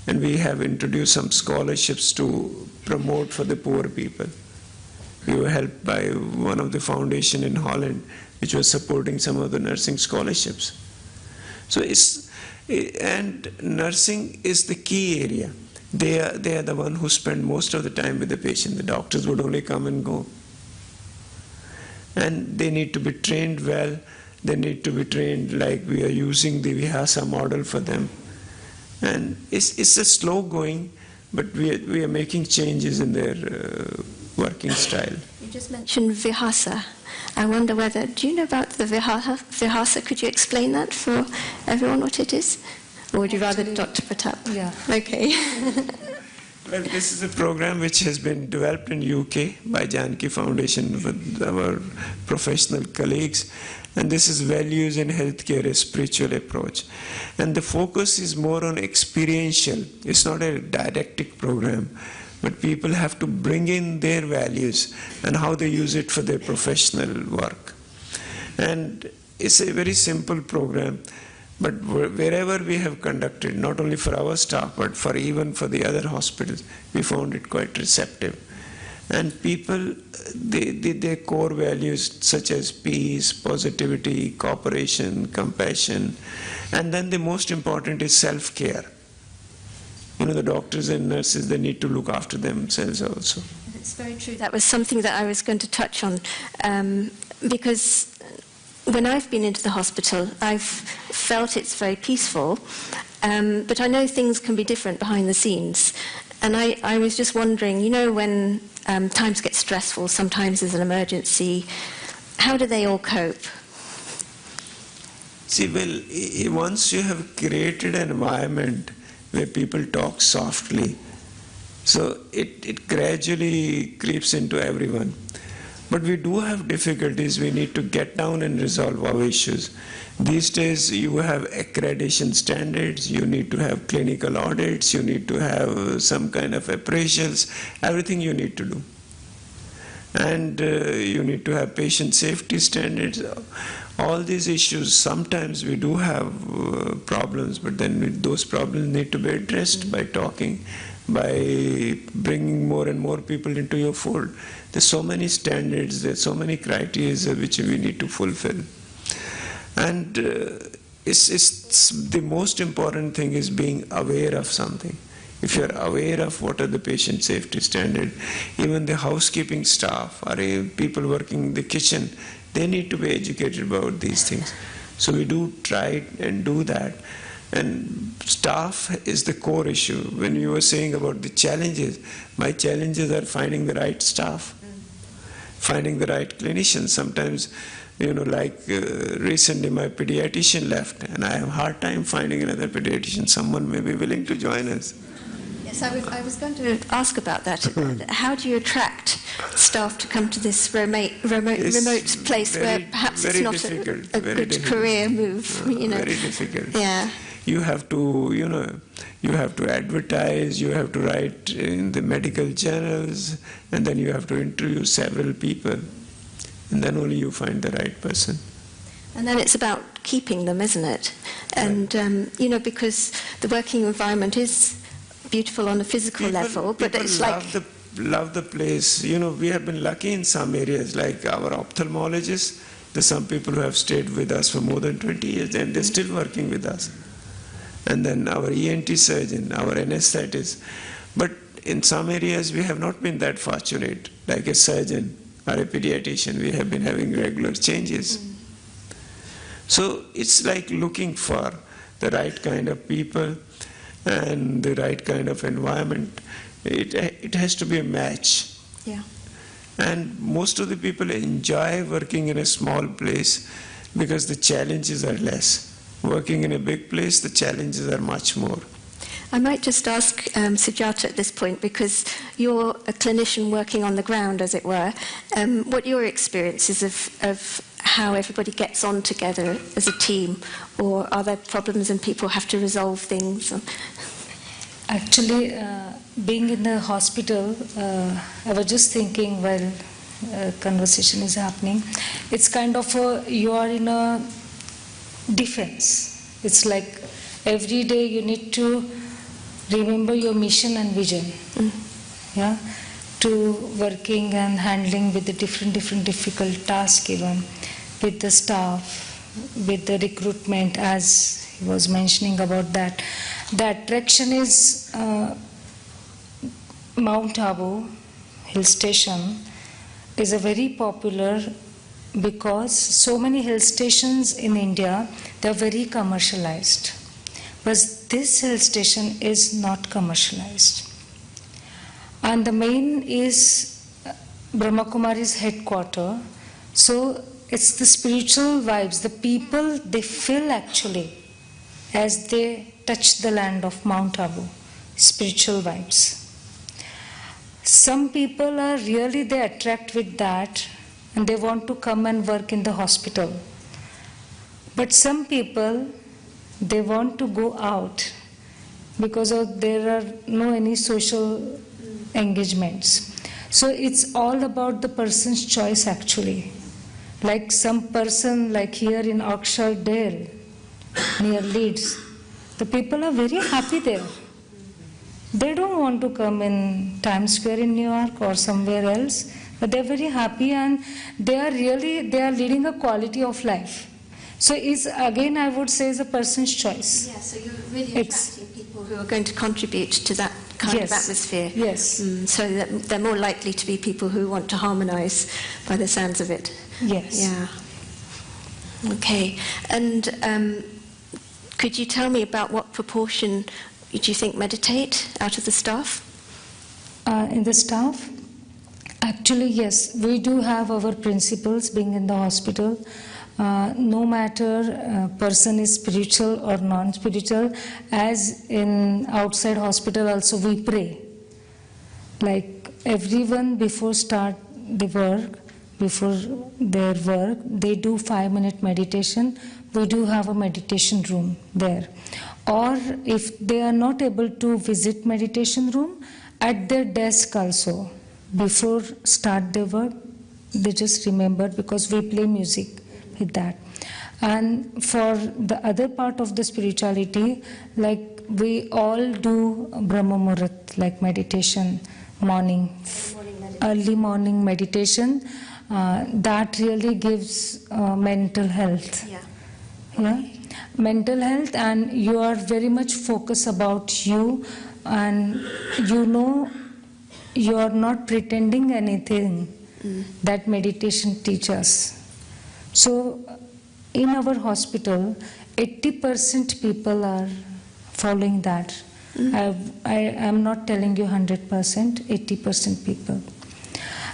And we have introduced some scholarships to promote for the poor people. We were helped by one of the foundation in Holland, which was supporting some of the nursing scholarships. So and nursing is the key area. They are the one who spend most of the time with the patient. The doctors would only come and go. And they need to be trained well. They need to be trained like we are using the Vihasa model for them. And it's a slow going, but we are making changes in their working style. You just mentioned Vihasa. I wonder whether, do you know about the Vihasa? Could you explain that for everyone what it is? Or would you rather Dr. Partap? Yeah. Okay. Well, this is a program which has been developed in UK by Janki Foundation with our professional colleagues. And this is values in healthcare, a spiritual approach. And the focus is more on experiential. It's not a didactic program, but people have to bring in their values and how they use it for their professional work. And it's a very simple program. But wherever we have conducted, not only for our staff, but even for the other hospitals, we found it quite receptive. And people, their core values such as peace, positivity, cooperation, compassion, and then the most important is self-care. You know, the doctors and nurses, they need to look after themselves also. It's very true. That was something that I was going to touch on, because when I've been into the hospital, I've felt it's very peaceful, but I know things can be different behind the scenes. And I was just wondering, you know, when times get stressful, sometimes there's an emergency, how do they all cope? See, well, once you have created an environment where people talk softly, so it gradually creeps into everyone. But we do have difficulties. We need to get down and resolve our issues. These days, you have accreditation standards, you need to have clinical audits, you need to have some kind of appraisals, everything you need to do. And you need to have patient safety standards. All these issues, sometimes we do have problems, but then those problems need to be addressed by talking, by bringing more and more people into your fold. There's so many standards, there's so many criteria which we need to fulfill. And it's the most important thing is being aware of something. If you're aware of what are the patient safety standards, even the housekeeping staff or people working in the kitchen, they need to be educated about these things. So we do try and do that. And staff is the core issue. When you were saying about the challenges, my challenges are finding the right staff, finding the right clinicians. Sometimes, like recently my pediatrician left, and I have a hard time finding another pediatrician. Someone may be willing to join us. Yes, I was going to ask about that. How do you attract staff to come to this remote place where perhaps it's not a good career move? Very difficult. Yeah. You have to, you have to advertise, you have to write in the medical journals, and then you have to interview several people, and then only you find the right person. And then it's about keeping them, isn't it? And, because the working environment is beautiful on a physical level, but it's like... love the place. We have been lucky in some areas, like our ophthalmologists. There's some people who have stayed with us for more than 20 years, and they're still working with us. And then our ENT surgeon, our anesthetist. But in some areas, we have not been that fortunate. Like a surgeon or a pediatrician, we have been having regular changes. So it's like looking for the right kind of people and the right kind of environment. It has to be a match. Yeah. And most of the people enjoy working in a small place because the challenges are less. Working in a big place, the challenges are much more. I might just ask Sujata at this point, because you're a clinician working on the ground, as it were, what your experiences of how everybody gets on together as a team, or are there problems and people have to resolve things? Actually, being in the hospital, I was just thinking while conversation is happening, it's kind of you are in a defense. It's like every day you need to remember your mission and vision. Yeah, to working and handling with the different difficult tasks given, with the staff, with the recruitment, as he was mentioning about that. The attraction is Mount Abu hill station is a very popular, because so many hill stations in India, they are very commercialized. But this hill station is not commercialized. And the main is Brahma Kumaris headquarters. So it's the spiritual vibes. The people, they feel actually as they touch the land of Mount Abu, spiritual vibes. Some people are really, they attract with that, and they want to come and work in the hospital. But some people, they want to go out because there are no any social engagements. So it's all about the person's choice actually. Like some person, like here in Oxford Dale, near Leeds, the people are very happy there. They don't want to come in Times Square in New York or somewhere else, but they're very happy, and they are leading a quality of life. So it's, again, I would say, is a person's choice. Yeah, so you're really attracting people who are going to contribute to that kind of atmosphere. Yes. So that they're more likely to be people who want to harmonise by the sounds of it. Yes. Yeah. Okay. And could you tell me about what proportion do you think meditate out of the staff? In the staff? Actually, yes, we do have our principles being in the hospital. No matter person is spiritual or non-spiritual, as in outside hospital also we pray. Like everyone before start the work, before their work, they do 5-minute meditation. We do have a meditation room there. Or if they are not able to visit meditation room, at their desk also, before start their work, they just remember, because we play music with that. And for the other part of the spirituality, like we all do Brahma Muhurat, like meditation, early morning meditation. That really gives mental health. Yeah, mental health, and you are very much focused about you, and you know you are not pretending anything. That meditation teaches. So in our hospital, 80% people are following that. I am not telling you 100%, 80% people.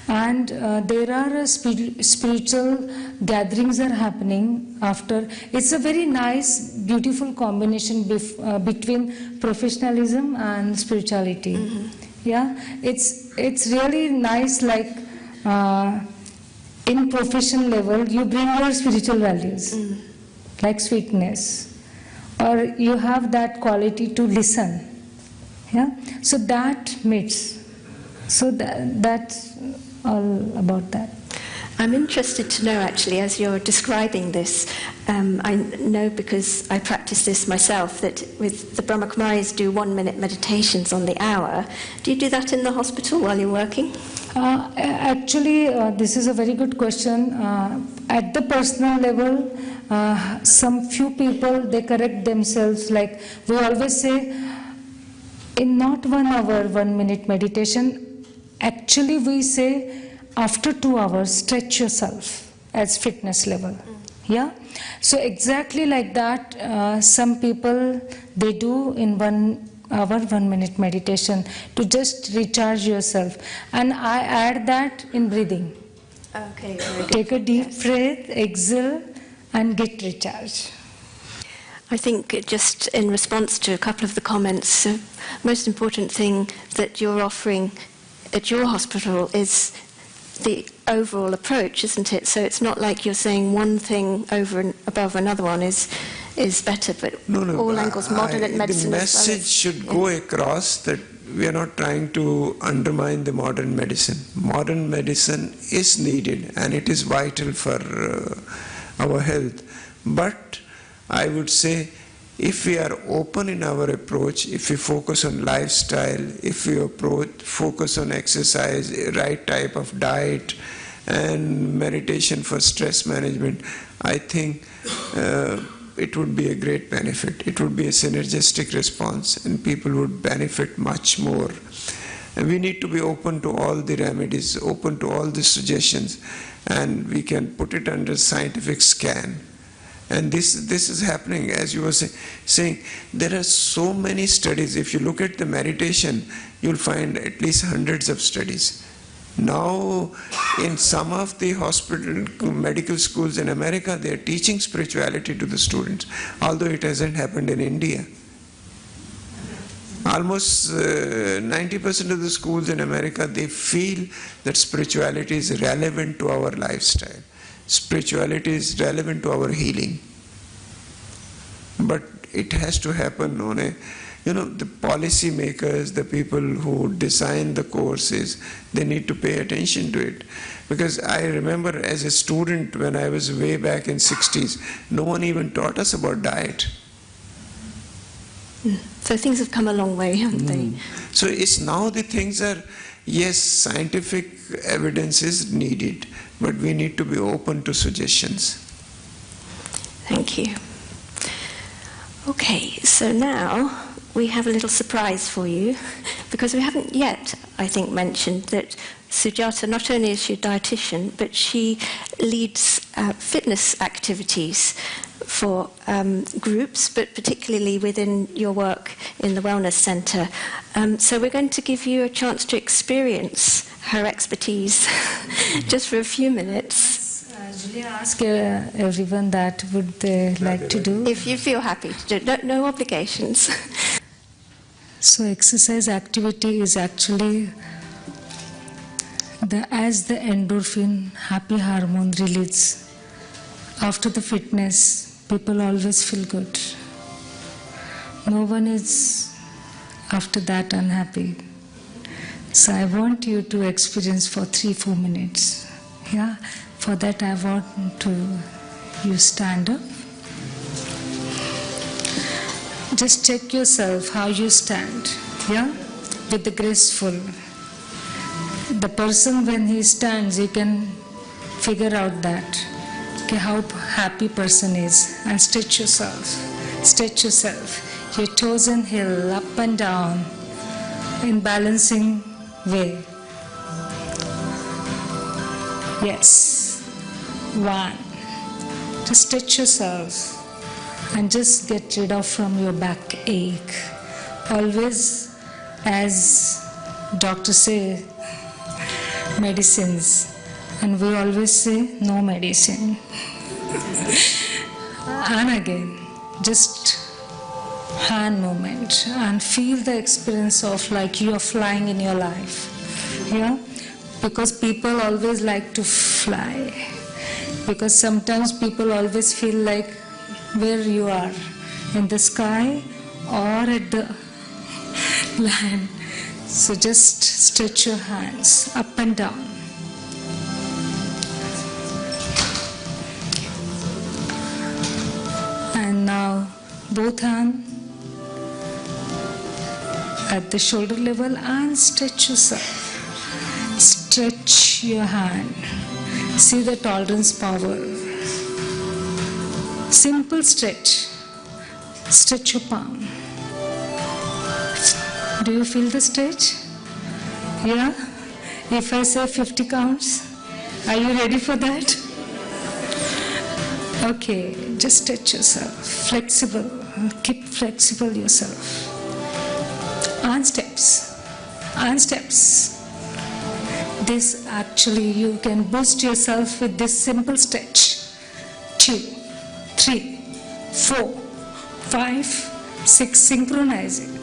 And there are spiritual gatherings are happening after. It's a very nice, beautiful combination between professionalism and spirituality. Yeah, it's really nice. Like in profession level, you bring your spiritual values, like sweetness, or you have that quality to listen. Yeah, so that meets. So that's all about that. I'm interested to know, actually, as you're describing this, I know because I practice this myself, that with the Brahma Kumaris do 1-minute meditations on the hour. Do you do that in the hospital while you're working? Actually, this is a very good question. At the personal level, some few people, they correct themselves. Like we always say, in not 1 hour, 1-minute meditation, actually we say after 2 hours, stretch yourself as fitness level. Yeah? So exactly like that, some people, they do in 1 hour, 1-minute meditation to just recharge yourself. And I add that in breathing. Okay, very good. Take a deep breath, exhale, and get recharged. I think just in response to a couple of the comments, the most important thing that you're offering at your hospital is the overall approach, isn't it? So it's not like you're saying one thing over and above another one is better, but all angles, modern medicine. The message should go across that we are not trying to undermine the modern medicine. Modern medicine is needed and it is vital for our health. But I would say, if we are open in our approach, if we focus on lifestyle, if we focus on exercise, right type of diet, and meditation for stress management, I think it would be a great benefit. It would be a synergistic response and people would benefit much more. And we need to be open to all the remedies, open to all the suggestions, and we can put it under scientific scan. And this is happening, as you were saying. There are so many studies. If you look at the meditation, you'll find at least hundreds of studies. Now, in some of the medical schools in America, they are teaching spirituality to the students, although it hasn't happened in India. Almost 90% of the schools in America, they feel that spirituality is relevant to our lifestyle. Spirituality is relevant to our healing. But it has to happen on a, the policy makers, the people who design the courses, they need to pay attention to it. Because I remember as a student, when I was way back in 60s, no one even taught us about diet. So things have come a long way, haven't they? So it's now the things are, yes, scientific evidence is needed, but we need to be open to suggestions. Thank you. Okay, so now we have a little surprise for you, because we haven't yet, I think, mentioned that Sujata, not only is she a dietitian, but she leads fitness activities for groups, but particularly within your work in the Wellness Centre. So we're going to give you a chance to experience her expertise just for a few minutes. Julia, ask everyone that would they like to do. If you feel happy to do, no obligations. So exercise activity is actually as the endorphin, happy hormone release. After the fitness, people always feel good. No one is after that unhappy. So I want you to experience for 3-4 minutes. Yeah. For that, I want you stand up. Just check yourself how you stand, yeah, with the graceful. The person, when he stands, you can figure out that, okay, how happy person is, and stretch yourself. Stretch yourself. Your toes and heel up and down in balancing way. Yes. 1. Just stretch yourself and just get rid of from your backache. Always, as doctors say, medicines, and we always say no medicine. And again, just hand movement and feel the experience of like you are flying in your life. Yeah? Because people always like to fly. Because sometimes people always feel like where you are, in the sky or at the land. So just stretch your hands up and down. And now both hands at the shoulder level and stretch yourself. Stretch your hand. See the tolerance power. Simple stretch. Stretch your palm. Do you feel the stretch? Yeah? If I say 50 counts, are you ready for that? Okay, just stretch yourself. Flexible. Keep flexible yourself. And steps. And steps. This actually you can boost yourself with this simple stretch. 2, 3, 4, 5, 6, synchronizing.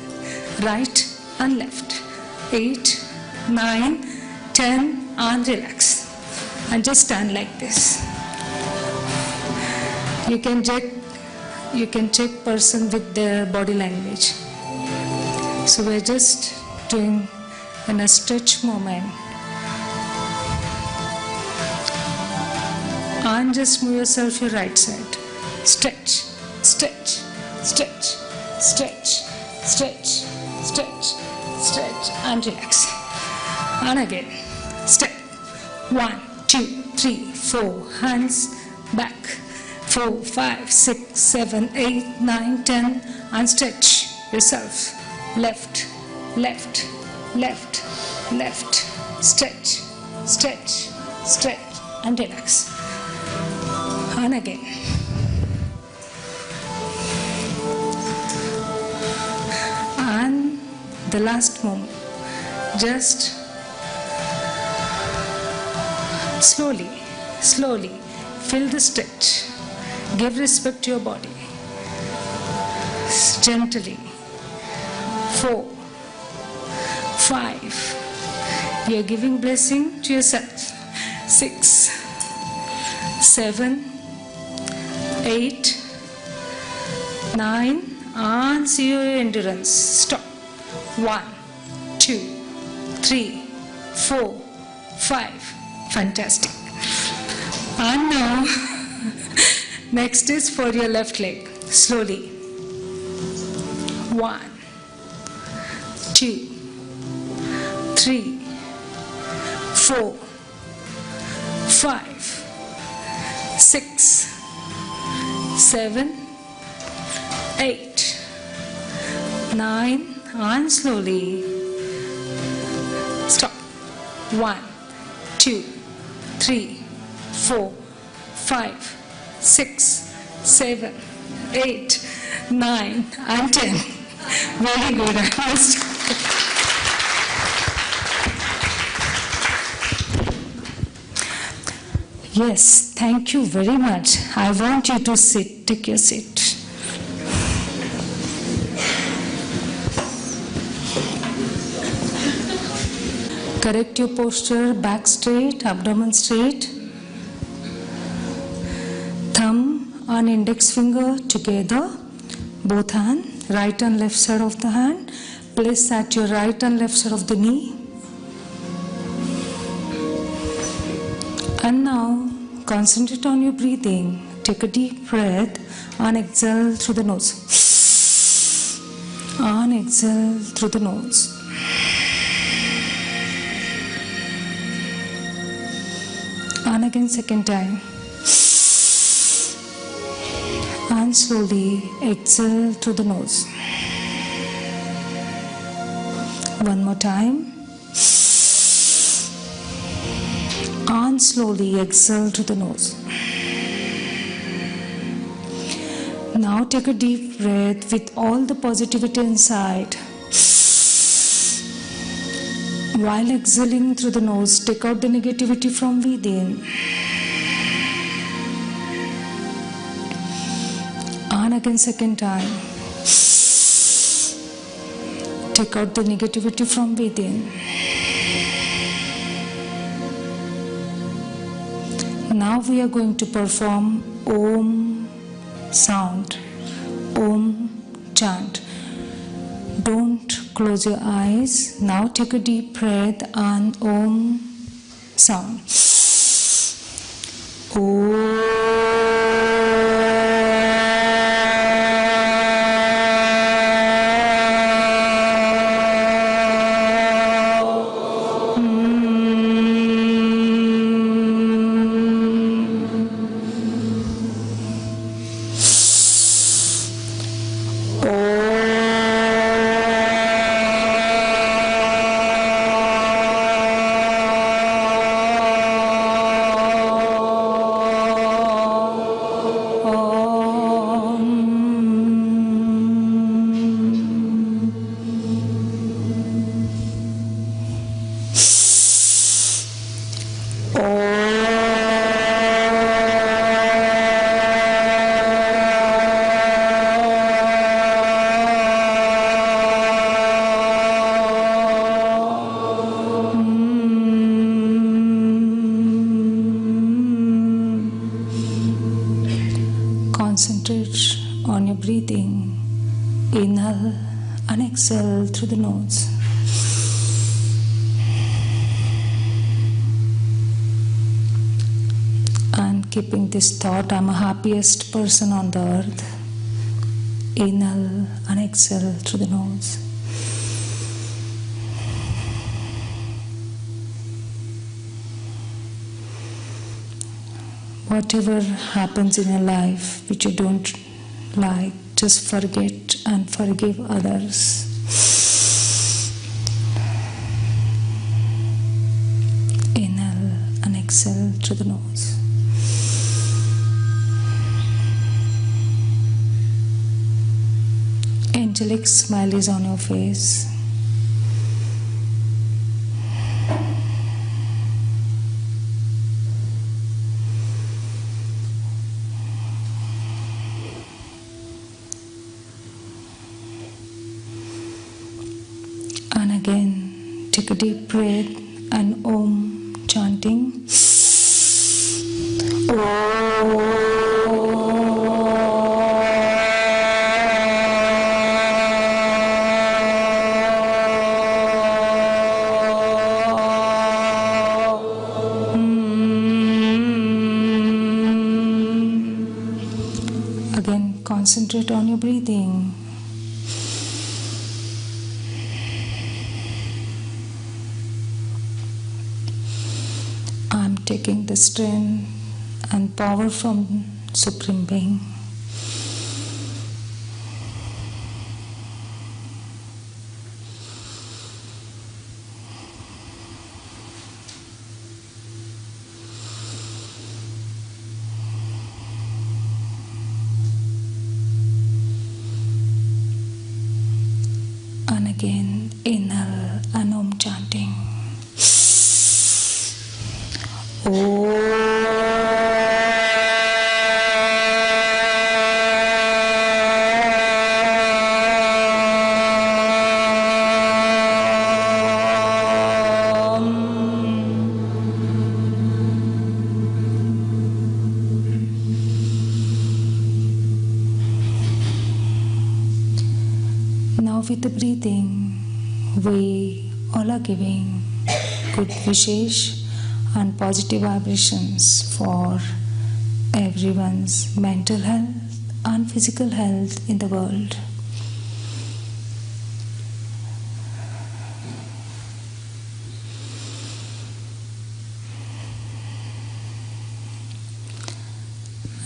Right and left. 8, 9, 10, and relax. And just stand like this. You can check person with their body language. So we're just doing in a stretch moment. And just move yourself your right side. Stretch, stretch, stretch, stretch, stretch, stretch, stretch, and relax. And again. Step. 1, 2, 3, 4. Hands back. 4, 5, 6, 7, 8, 9, 10. And stretch yourself. Left, left, left, left. Stretch, stretch, stretch, and relax. And again. And the last moment. Just slowly, slowly feel the stretch. Give respect to your body. Gently. 4, 5. You are giving blessing to yourself. 6, 7, 8, 9, and see your endurance. Stop. 1, 2, 3, 4, 5. Fantastic. And now, next is for your left leg. Slowly. 1, 2, 3, 4, 5, 6, 7, 8, 9, and slowly stop. 1, 2, 3, 4, 5, 6, 7, 8, 9, and 10. Very good. I must. Yes, thank you very much. I want you to sit. Take your seat. Correct your posture, back straight, abdomen straight. Thumb and index finger together, both hands, right and left side of the hand. Place at your right and left side of the knee. And now, concentrate on your breathing. Take a deep breath and exhale through the nose. And exhale through the nose. And again, second time. And slowly exhale through the nose. One more time. And slowly exhale through the nose. Now take a deep breath with all the positivity inside. While exhaling through the nose, take out the negativity from within. And again, second time. Take out the negativity from within. Now we are going to perform Om sound, Om chant. Don't close your eyes. Now take a deep breath and Om sound. Om. Concentrate on your breathing. Inhale and exhale through the nose. And keeping this thought, I'm the happiest person on the earth. Inhale and exhale through the nose. Whatever happens in your life which you don't like, just forget and forgive others. Inhale and exhale through the nose. Angelic smile is on your face. And again, take a deep breath and Om chanting. Again, concentrate on your breathing. I'm taking the strength and power from Supreme Being. again. Inhale and Om chanting. Now with the breathing, we all are giving good wishes and positive vibrations for everyone's mental health and physical health in the world.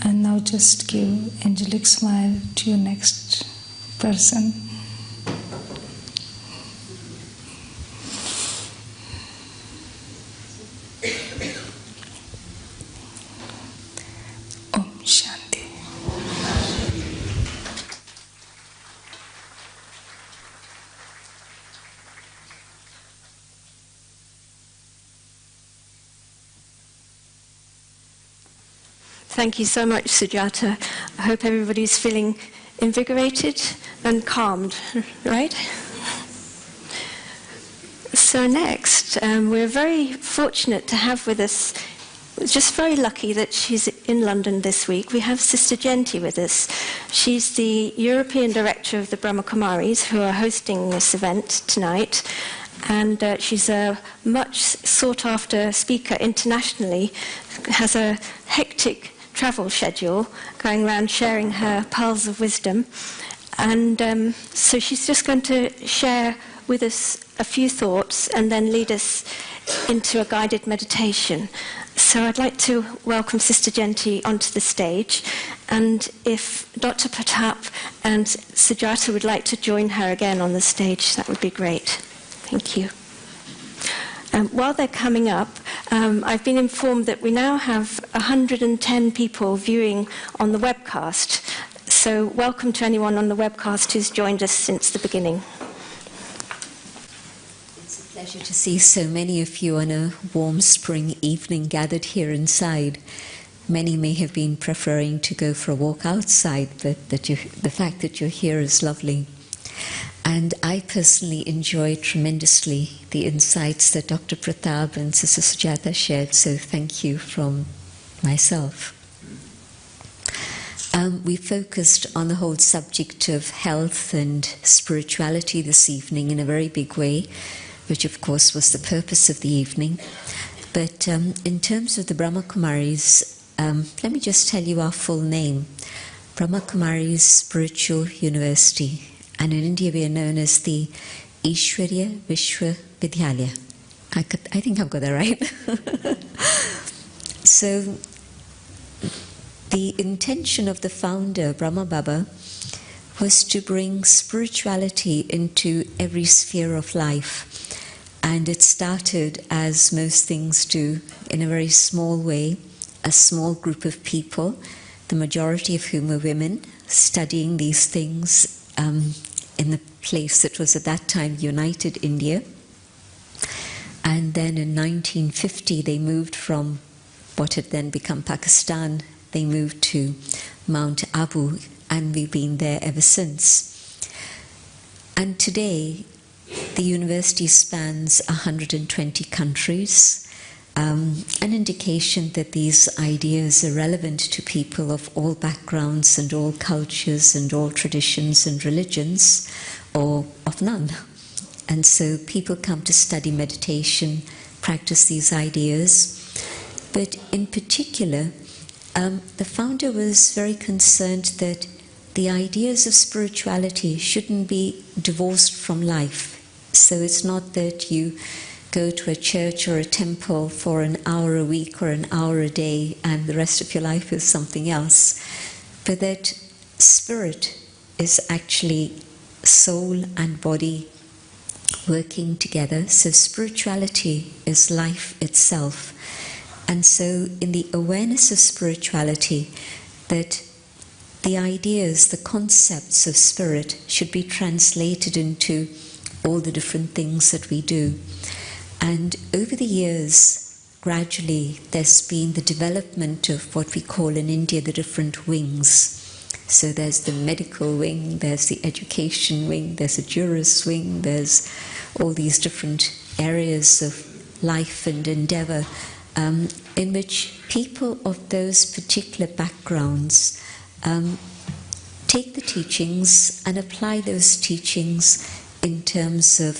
And now just give angelic smile to your next person. Thank you so much, Sujata. I hope everybody's feeling invigorated and calmed, right? So next, we're very fortunate to have with us, just very lucky that she's in London this week. We have Sister Janki with us. She's the European Director of the Brahma Kumaris, who are hosting this event tonight. And she's a much sought-after speaker internationally, has a hectic travel schedule, going around sharing her pearls of wisdom. And so she's just going to share with us a few thoughts and then lead us into a guided meditation. So I'd like to welcome Sister Janki onto the stage. And if Dr. Partap and Sujata would like to join her again on the stage, that would be great. Thank you. While they're coming up, I've been informed that we now have 110 people viewing on the webcast. So welcome to anyone on the webcast who's joined us since the beginning. It's a pleasure to see so many of you on a warm spring evening gathered here inside. Many may have been preferring to go for a walk outside, but the fact that you're here is lovely. And I personally enjoyed tremendously the insights that Dr. Partap and Sister Sujata shared, so thank you from myself. We focused on the whole subject of health and spirituality this evening in a very big way, which of course was the purpose of the evening. But in terms of the Brahma Kumaris, let me just tell you our full name. Brahma Kumaris Spiritual University. And in India we are known as the Ishwarya Vishwa Vidyalaya. I think I've got that right. So the intention of the founder, Brahma Baba, was to bring spirituality into every sphere of life. And it started, as most things do, in a very small way, a small group of people, the majority of whom were women, studying these things in the place that was at that time United India. And then in 1950 they moved from what had then become Pakistan, they moved to Mount Abu, and we've been there ever since. And today the university spans 120 countries, an indication that these ideas are relevant to people of all backgrounds and all cultures and all traditions and religions, or of none. And so people come to study meditation, practice these ideas. But in particular, the founder was very concerned that the ideas of spirituality shouldn't be divorced from life. So it's not that you go to a church or a temple for an hour a week or an hour a day and the rest of your life is something else, but that spirit is actually soul and body working together. So spirituality is life itself. And so in the awareness of spirituality, that the ideas, the concepts of spirit should be translated into all the different things that we do. And over the years, gradually, there's been the development of what we call in India the different wings. So there's the medical wing, there's the education wing, there's a jurist wing, there's all these different areas of life and endeavor in which people of those particular backgrounds take the teachings and apply those teachings in terms of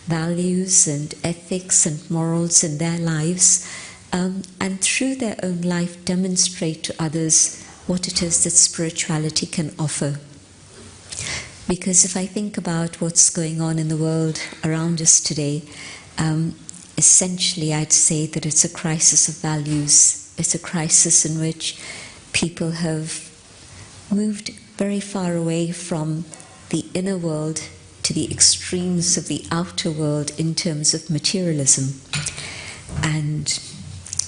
values and ethics and morals in their lives, and through their own life demonstrate to others what it is that spirituality can offer. Because if I think about what's going on in the world around us today, essentially I'd say that it's a crisis of values. It's a crisis in which people have moved very far away from the inner world to the extremes of the outer world in terms of materialism. And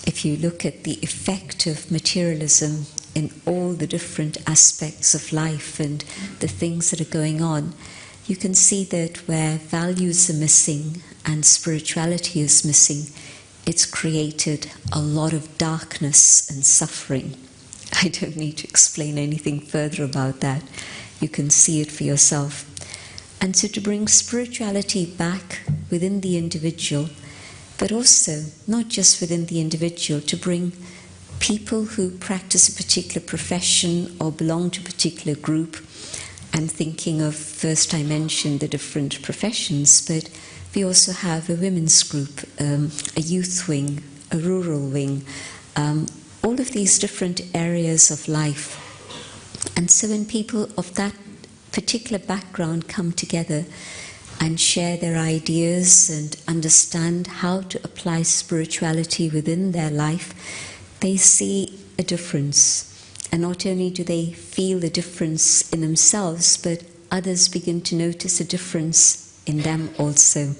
if you look at the effect of materialism in all the different aspects of life and the things that are going on, you can see that where values are missing and spirituality is missing, it's created a lot of darkness and suffering. I don't need to explain anything further about that. You can see it for yourself. And so to bring spirituality back within the individual, but also not just within the individual, to bring people who practice a particular profession or belong to a particular group. I'm thinking of, first I mentioned the different professions, but we also have a women's group, a youth wing, a rural wing, all of these different areas of life. And so when people of that particular background come together and share their ideas and understand how to apply spirituality within their life, they see a difference. And not only do they feel the difference in themselves, but others begin to notice a difference in them also.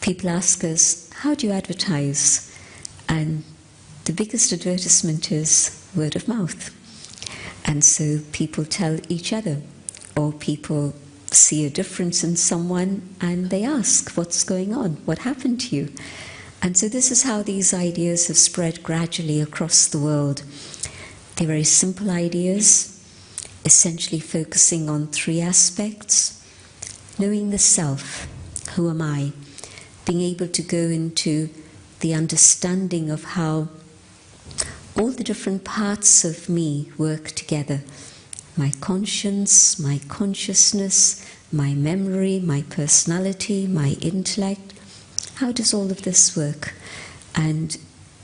People ask us, how do you advertise? And the biggest advertisement is word of mouth. And so people tell each other, or people see a difference in someone and they ask, what's going on? What happened to you? And so this is how these ideas have spread gradually across the world. They're very simple ideas, essentially focusing on three aspects. Knowing the self, who am I? Being able to go into the understanding of how all the different parts of me work together. My conscience, my consciousness, my memory, my personality, my intellect. How does all of this work? And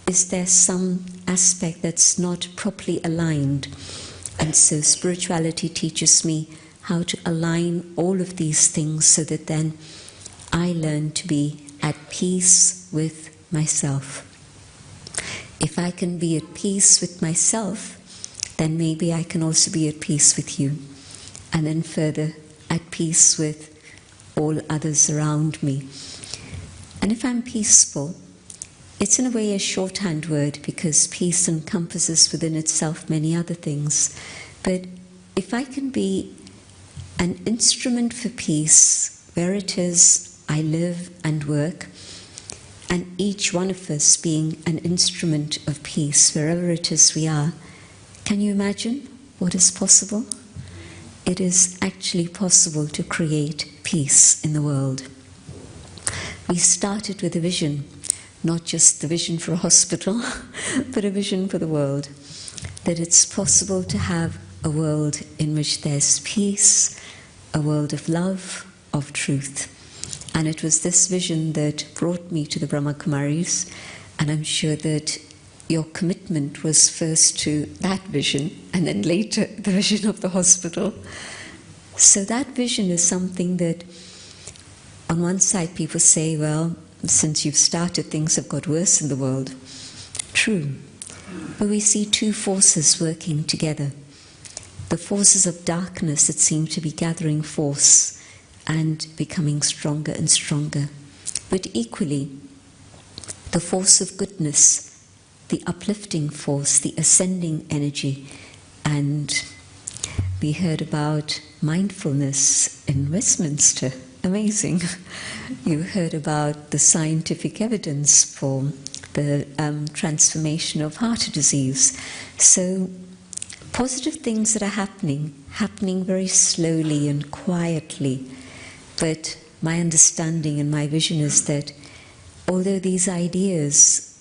is there some aspect that's not properly aligned? And so spirituality teaches me how to align all of these things so that then I learn to be at peace with myself. If I can be at peace with myself, then maybe I can also be at peace with you. And then further, at peace with all others around me. And if I'm peaceful, it's in a way a shorthand word because peace encompasses within itself many other things. But if I can be an instrument for peace where it is I live and work, and each one of us being an instrument of peace wherever it is we are, can you imagine what is possible? It is actually possible to create peace in the world. We started with a vision, not just the vision for a hospital, but a vision for the world, that it's possible to have a world in which there's peace, a world of love, of truth. And it was this vision that brought me to the Brahma Kumaris, and I'm sure that your commitment was first to that vision, and then later the vision of the hospital. So that vision is something that, on one side people say, well, since you've started, things have got worse in the world. True. But we see two forces working together. The forces of darkness that seem to be gathering force and becoming stronger and stronger. But equally, the force of goodness, the uplifting force, the ascending energy. And we heard about mindfulness in Westminster, amazing. You heard about the scientific evidence for the transformation of heart disease. So positive things that are happening very slowly and quietly. But my understanding and my vision is that although these ideas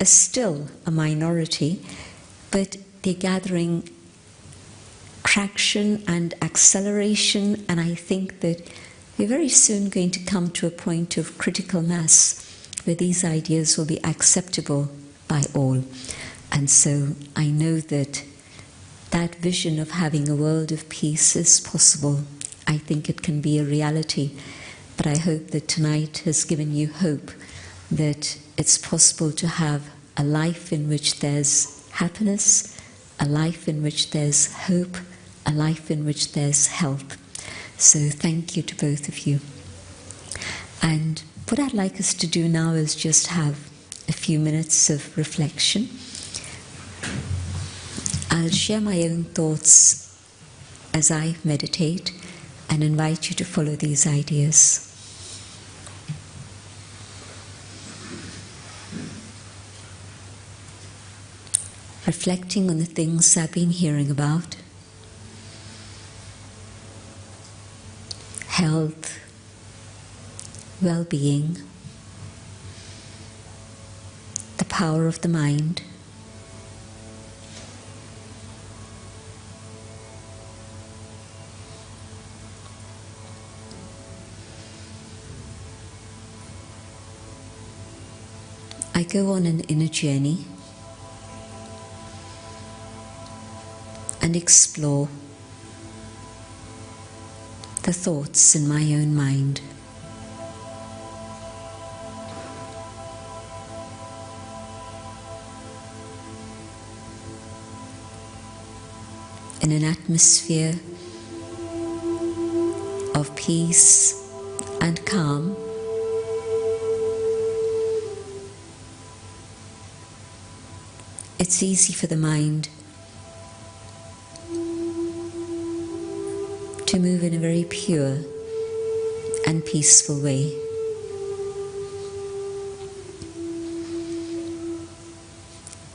are still a minority, but they're gathering traction and acceleration, and I think that we're very soon going to come to a point of critical mass where these ideas will be acceptable by all. And so I know that that vision of having a world of peace is possible. I think it can be a reality. But I hope that tonight has given you hope that it's possible to have a life in which there's happiness, a life in which there's hope, a life in which there's health. So thank you to both of you. And what I'd like us to do now is just have a few minutes of reflection. I'll share my own thoughts as I meditate and invite you to follow these ideas. Reflecting on the things I've been hearing about. Health, well-being, the power of the mind, I go on an inner journey and explore the thoughts in my own mind. In an atmosphere of peace and calm, it's easy for the mind to move in a very pure and peaceful way.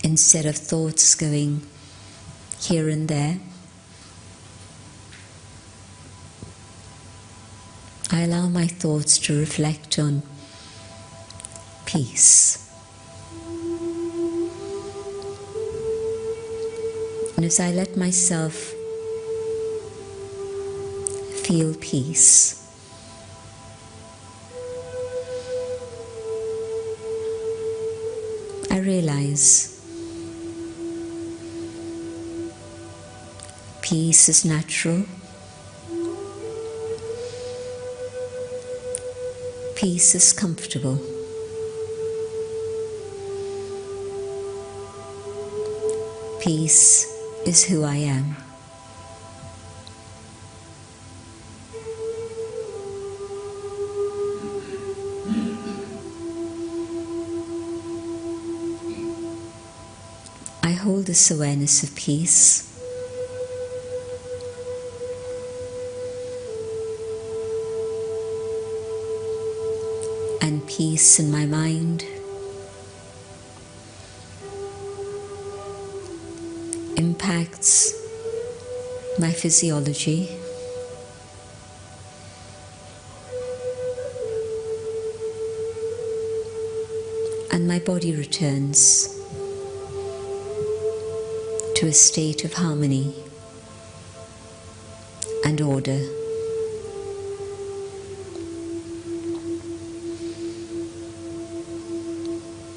Instead of thoughts going here and there, I allow my thoughts to reflect on peace. And as I let myself feel peace, I realize peace is natural. Peace is comfortable. Peace is who I am. I hold this awareness of peace. And peace in my mind impacts my physiology, and my body returns to a state of harmony and order.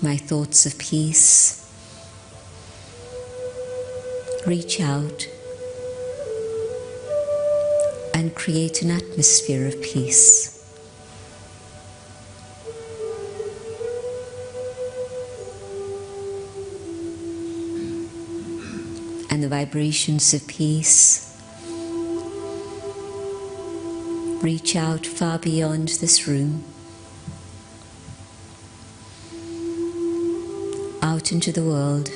My thoughts of peace reach out and create an atmosphere of peace. And the vibrations of peace reach out far beyond this room, out into the world,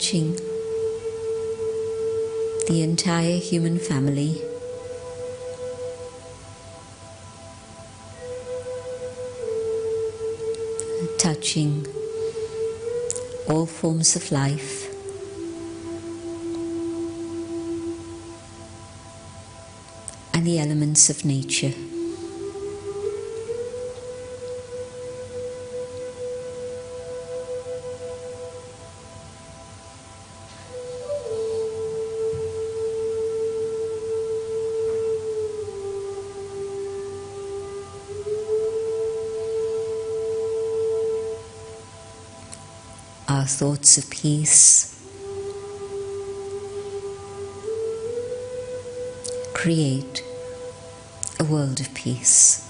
touching the entire human family, touching all forms of life, and the elements of nature. Our thoughts of peace create a world of peace.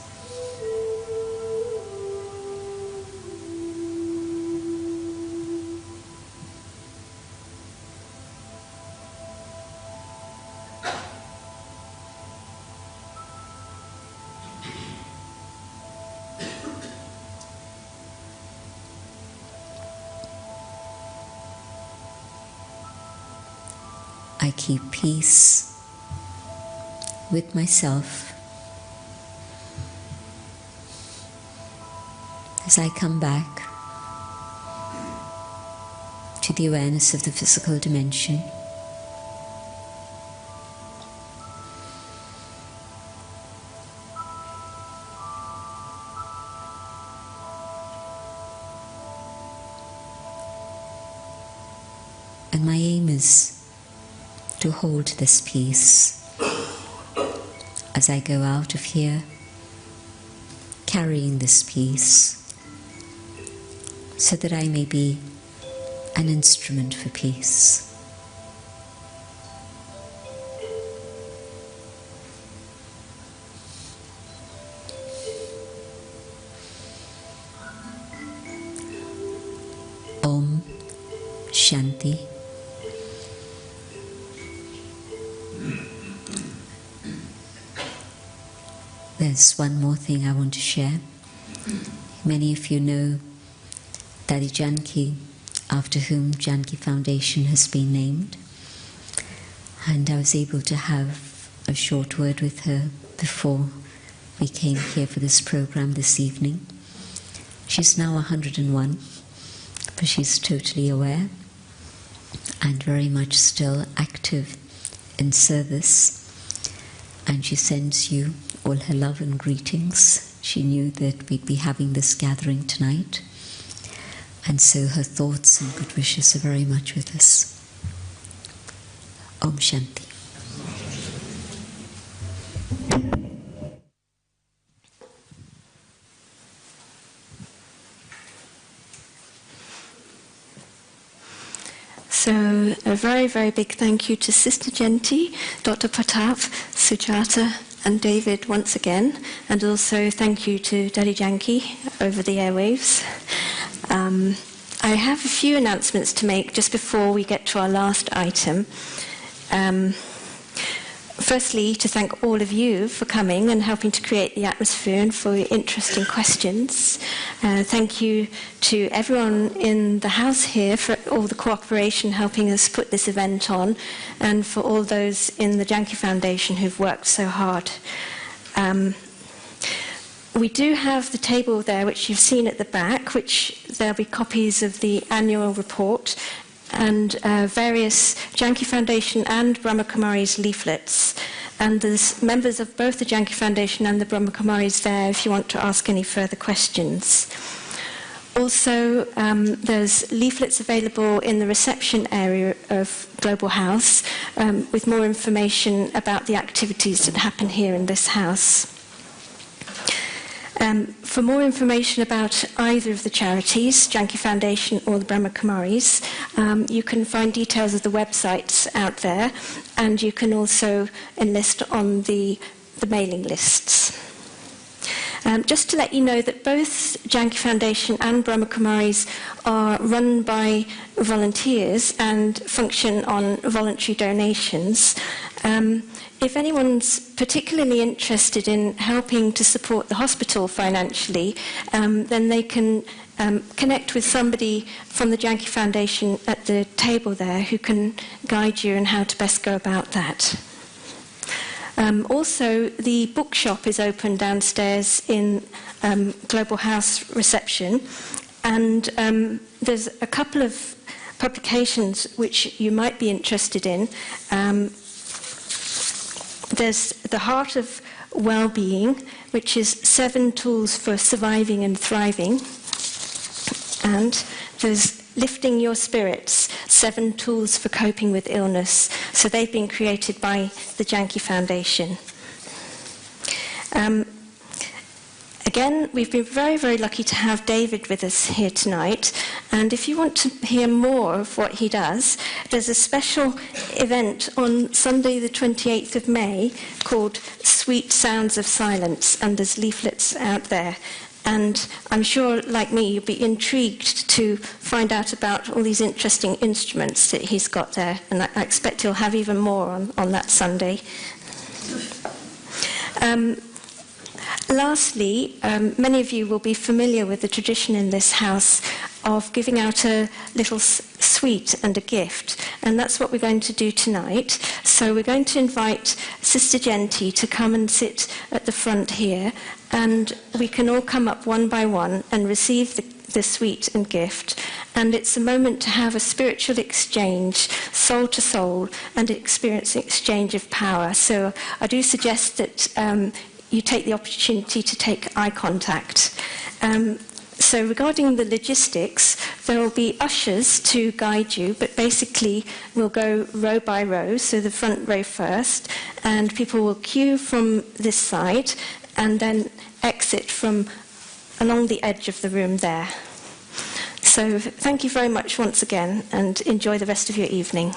I keep peace with myself as I come back to the awareness of the physical dimension. And my aim is to hold this peace as I go out of here, carrying this peace, so that I may be an instrument for peace. Om Shanti. There's one more thing I want to share. Many of you know Daddy Janki, after whom Janki Foundation has been named. And I was able to have a short word with her before we came here for this program this evening. She's now 101, but she's totally aware and very much still active in service. And she sends you all her love and greetings. She knew that we'd be having this gathering tonight, and so her thoughts and good wishes are very much with us. Om Shanti. So a very, very big thank you to Sister Janki, Dr. Partap, Sujata, and David once again, and also thank you to Daddy Janki over the airwaves. I have a few announcements to make just before we get to our last item. Firstly, to thank all of you for coming and helping to create the atmosphere and for your interesting questions. Thank you to everyone in the house here for all the cooperation helping us put this event on, and for all those in the Janki Foundation who've worked so hard. We do have the table there, which you've seen at the back, which there'll be copies of the annual report and various Janki Foundation and Brahma Kumaris leaflets. And there's members of both the Janki Foundation and the Brahma Kumaris there if you want to ask any further questions. Also, there's leaflets available in the reception area of Global House with more information about the activities that happen here in this house. For more information about either of the charities, Janki Foundation or the Brahma Kumaris, you can find details of the websites out there, and you can also enlist on the mailing lists. Just to let you know that both Janki Foundation and Brahma Kumaris are run by volunteers and function on voluntary donations. If anyone's particularly interested in helping to support the hospital financially, then they can connect with somebody from the Janki Foundation at the table there who can guide you on how to best go about that. Also, the bookshop is open downstairs in Global House reception, and there's a couple of publications which you might be interested in. There's The Heart of Well-Being, which is 7 tools for surviving and thriving. And there's Lifting Your Spirits, 7 tools for coping with illness. So they've been created by the Janki Foundation. Again, we've been very, very lucky to have David with us here tonight. And if you want to hear more of what he does, there's a special event on Sunday the 28th of May called Sweet Sounds of Silence, and there's leaflets out there. And I'm sure, like me, you'll be intrigued to find out about all these interesting instruments that he's got there. And I expect he'll have even more on that Sunday. Lastly, many of you will be familiar with the tradition in this house of giving out a little sweet and a gift, and that's what we're going to do tonight. So we're going to invite Sister Janki to come and sit at the front here, and we can all come up one by one and receive the sweet and gift. And it's a moment to have a spiritual exchange, soul to soul, and experience an exchange of power. So I do suggest that you take the opportunity to take eye contact. So regarding the logistics, there will be ushers to guide you, but basically we'll go row by row, so the front row first, and people will queue from this side and then exit from along the edge of the room there. So thank you very much once again, and enjoy the rest of your evening.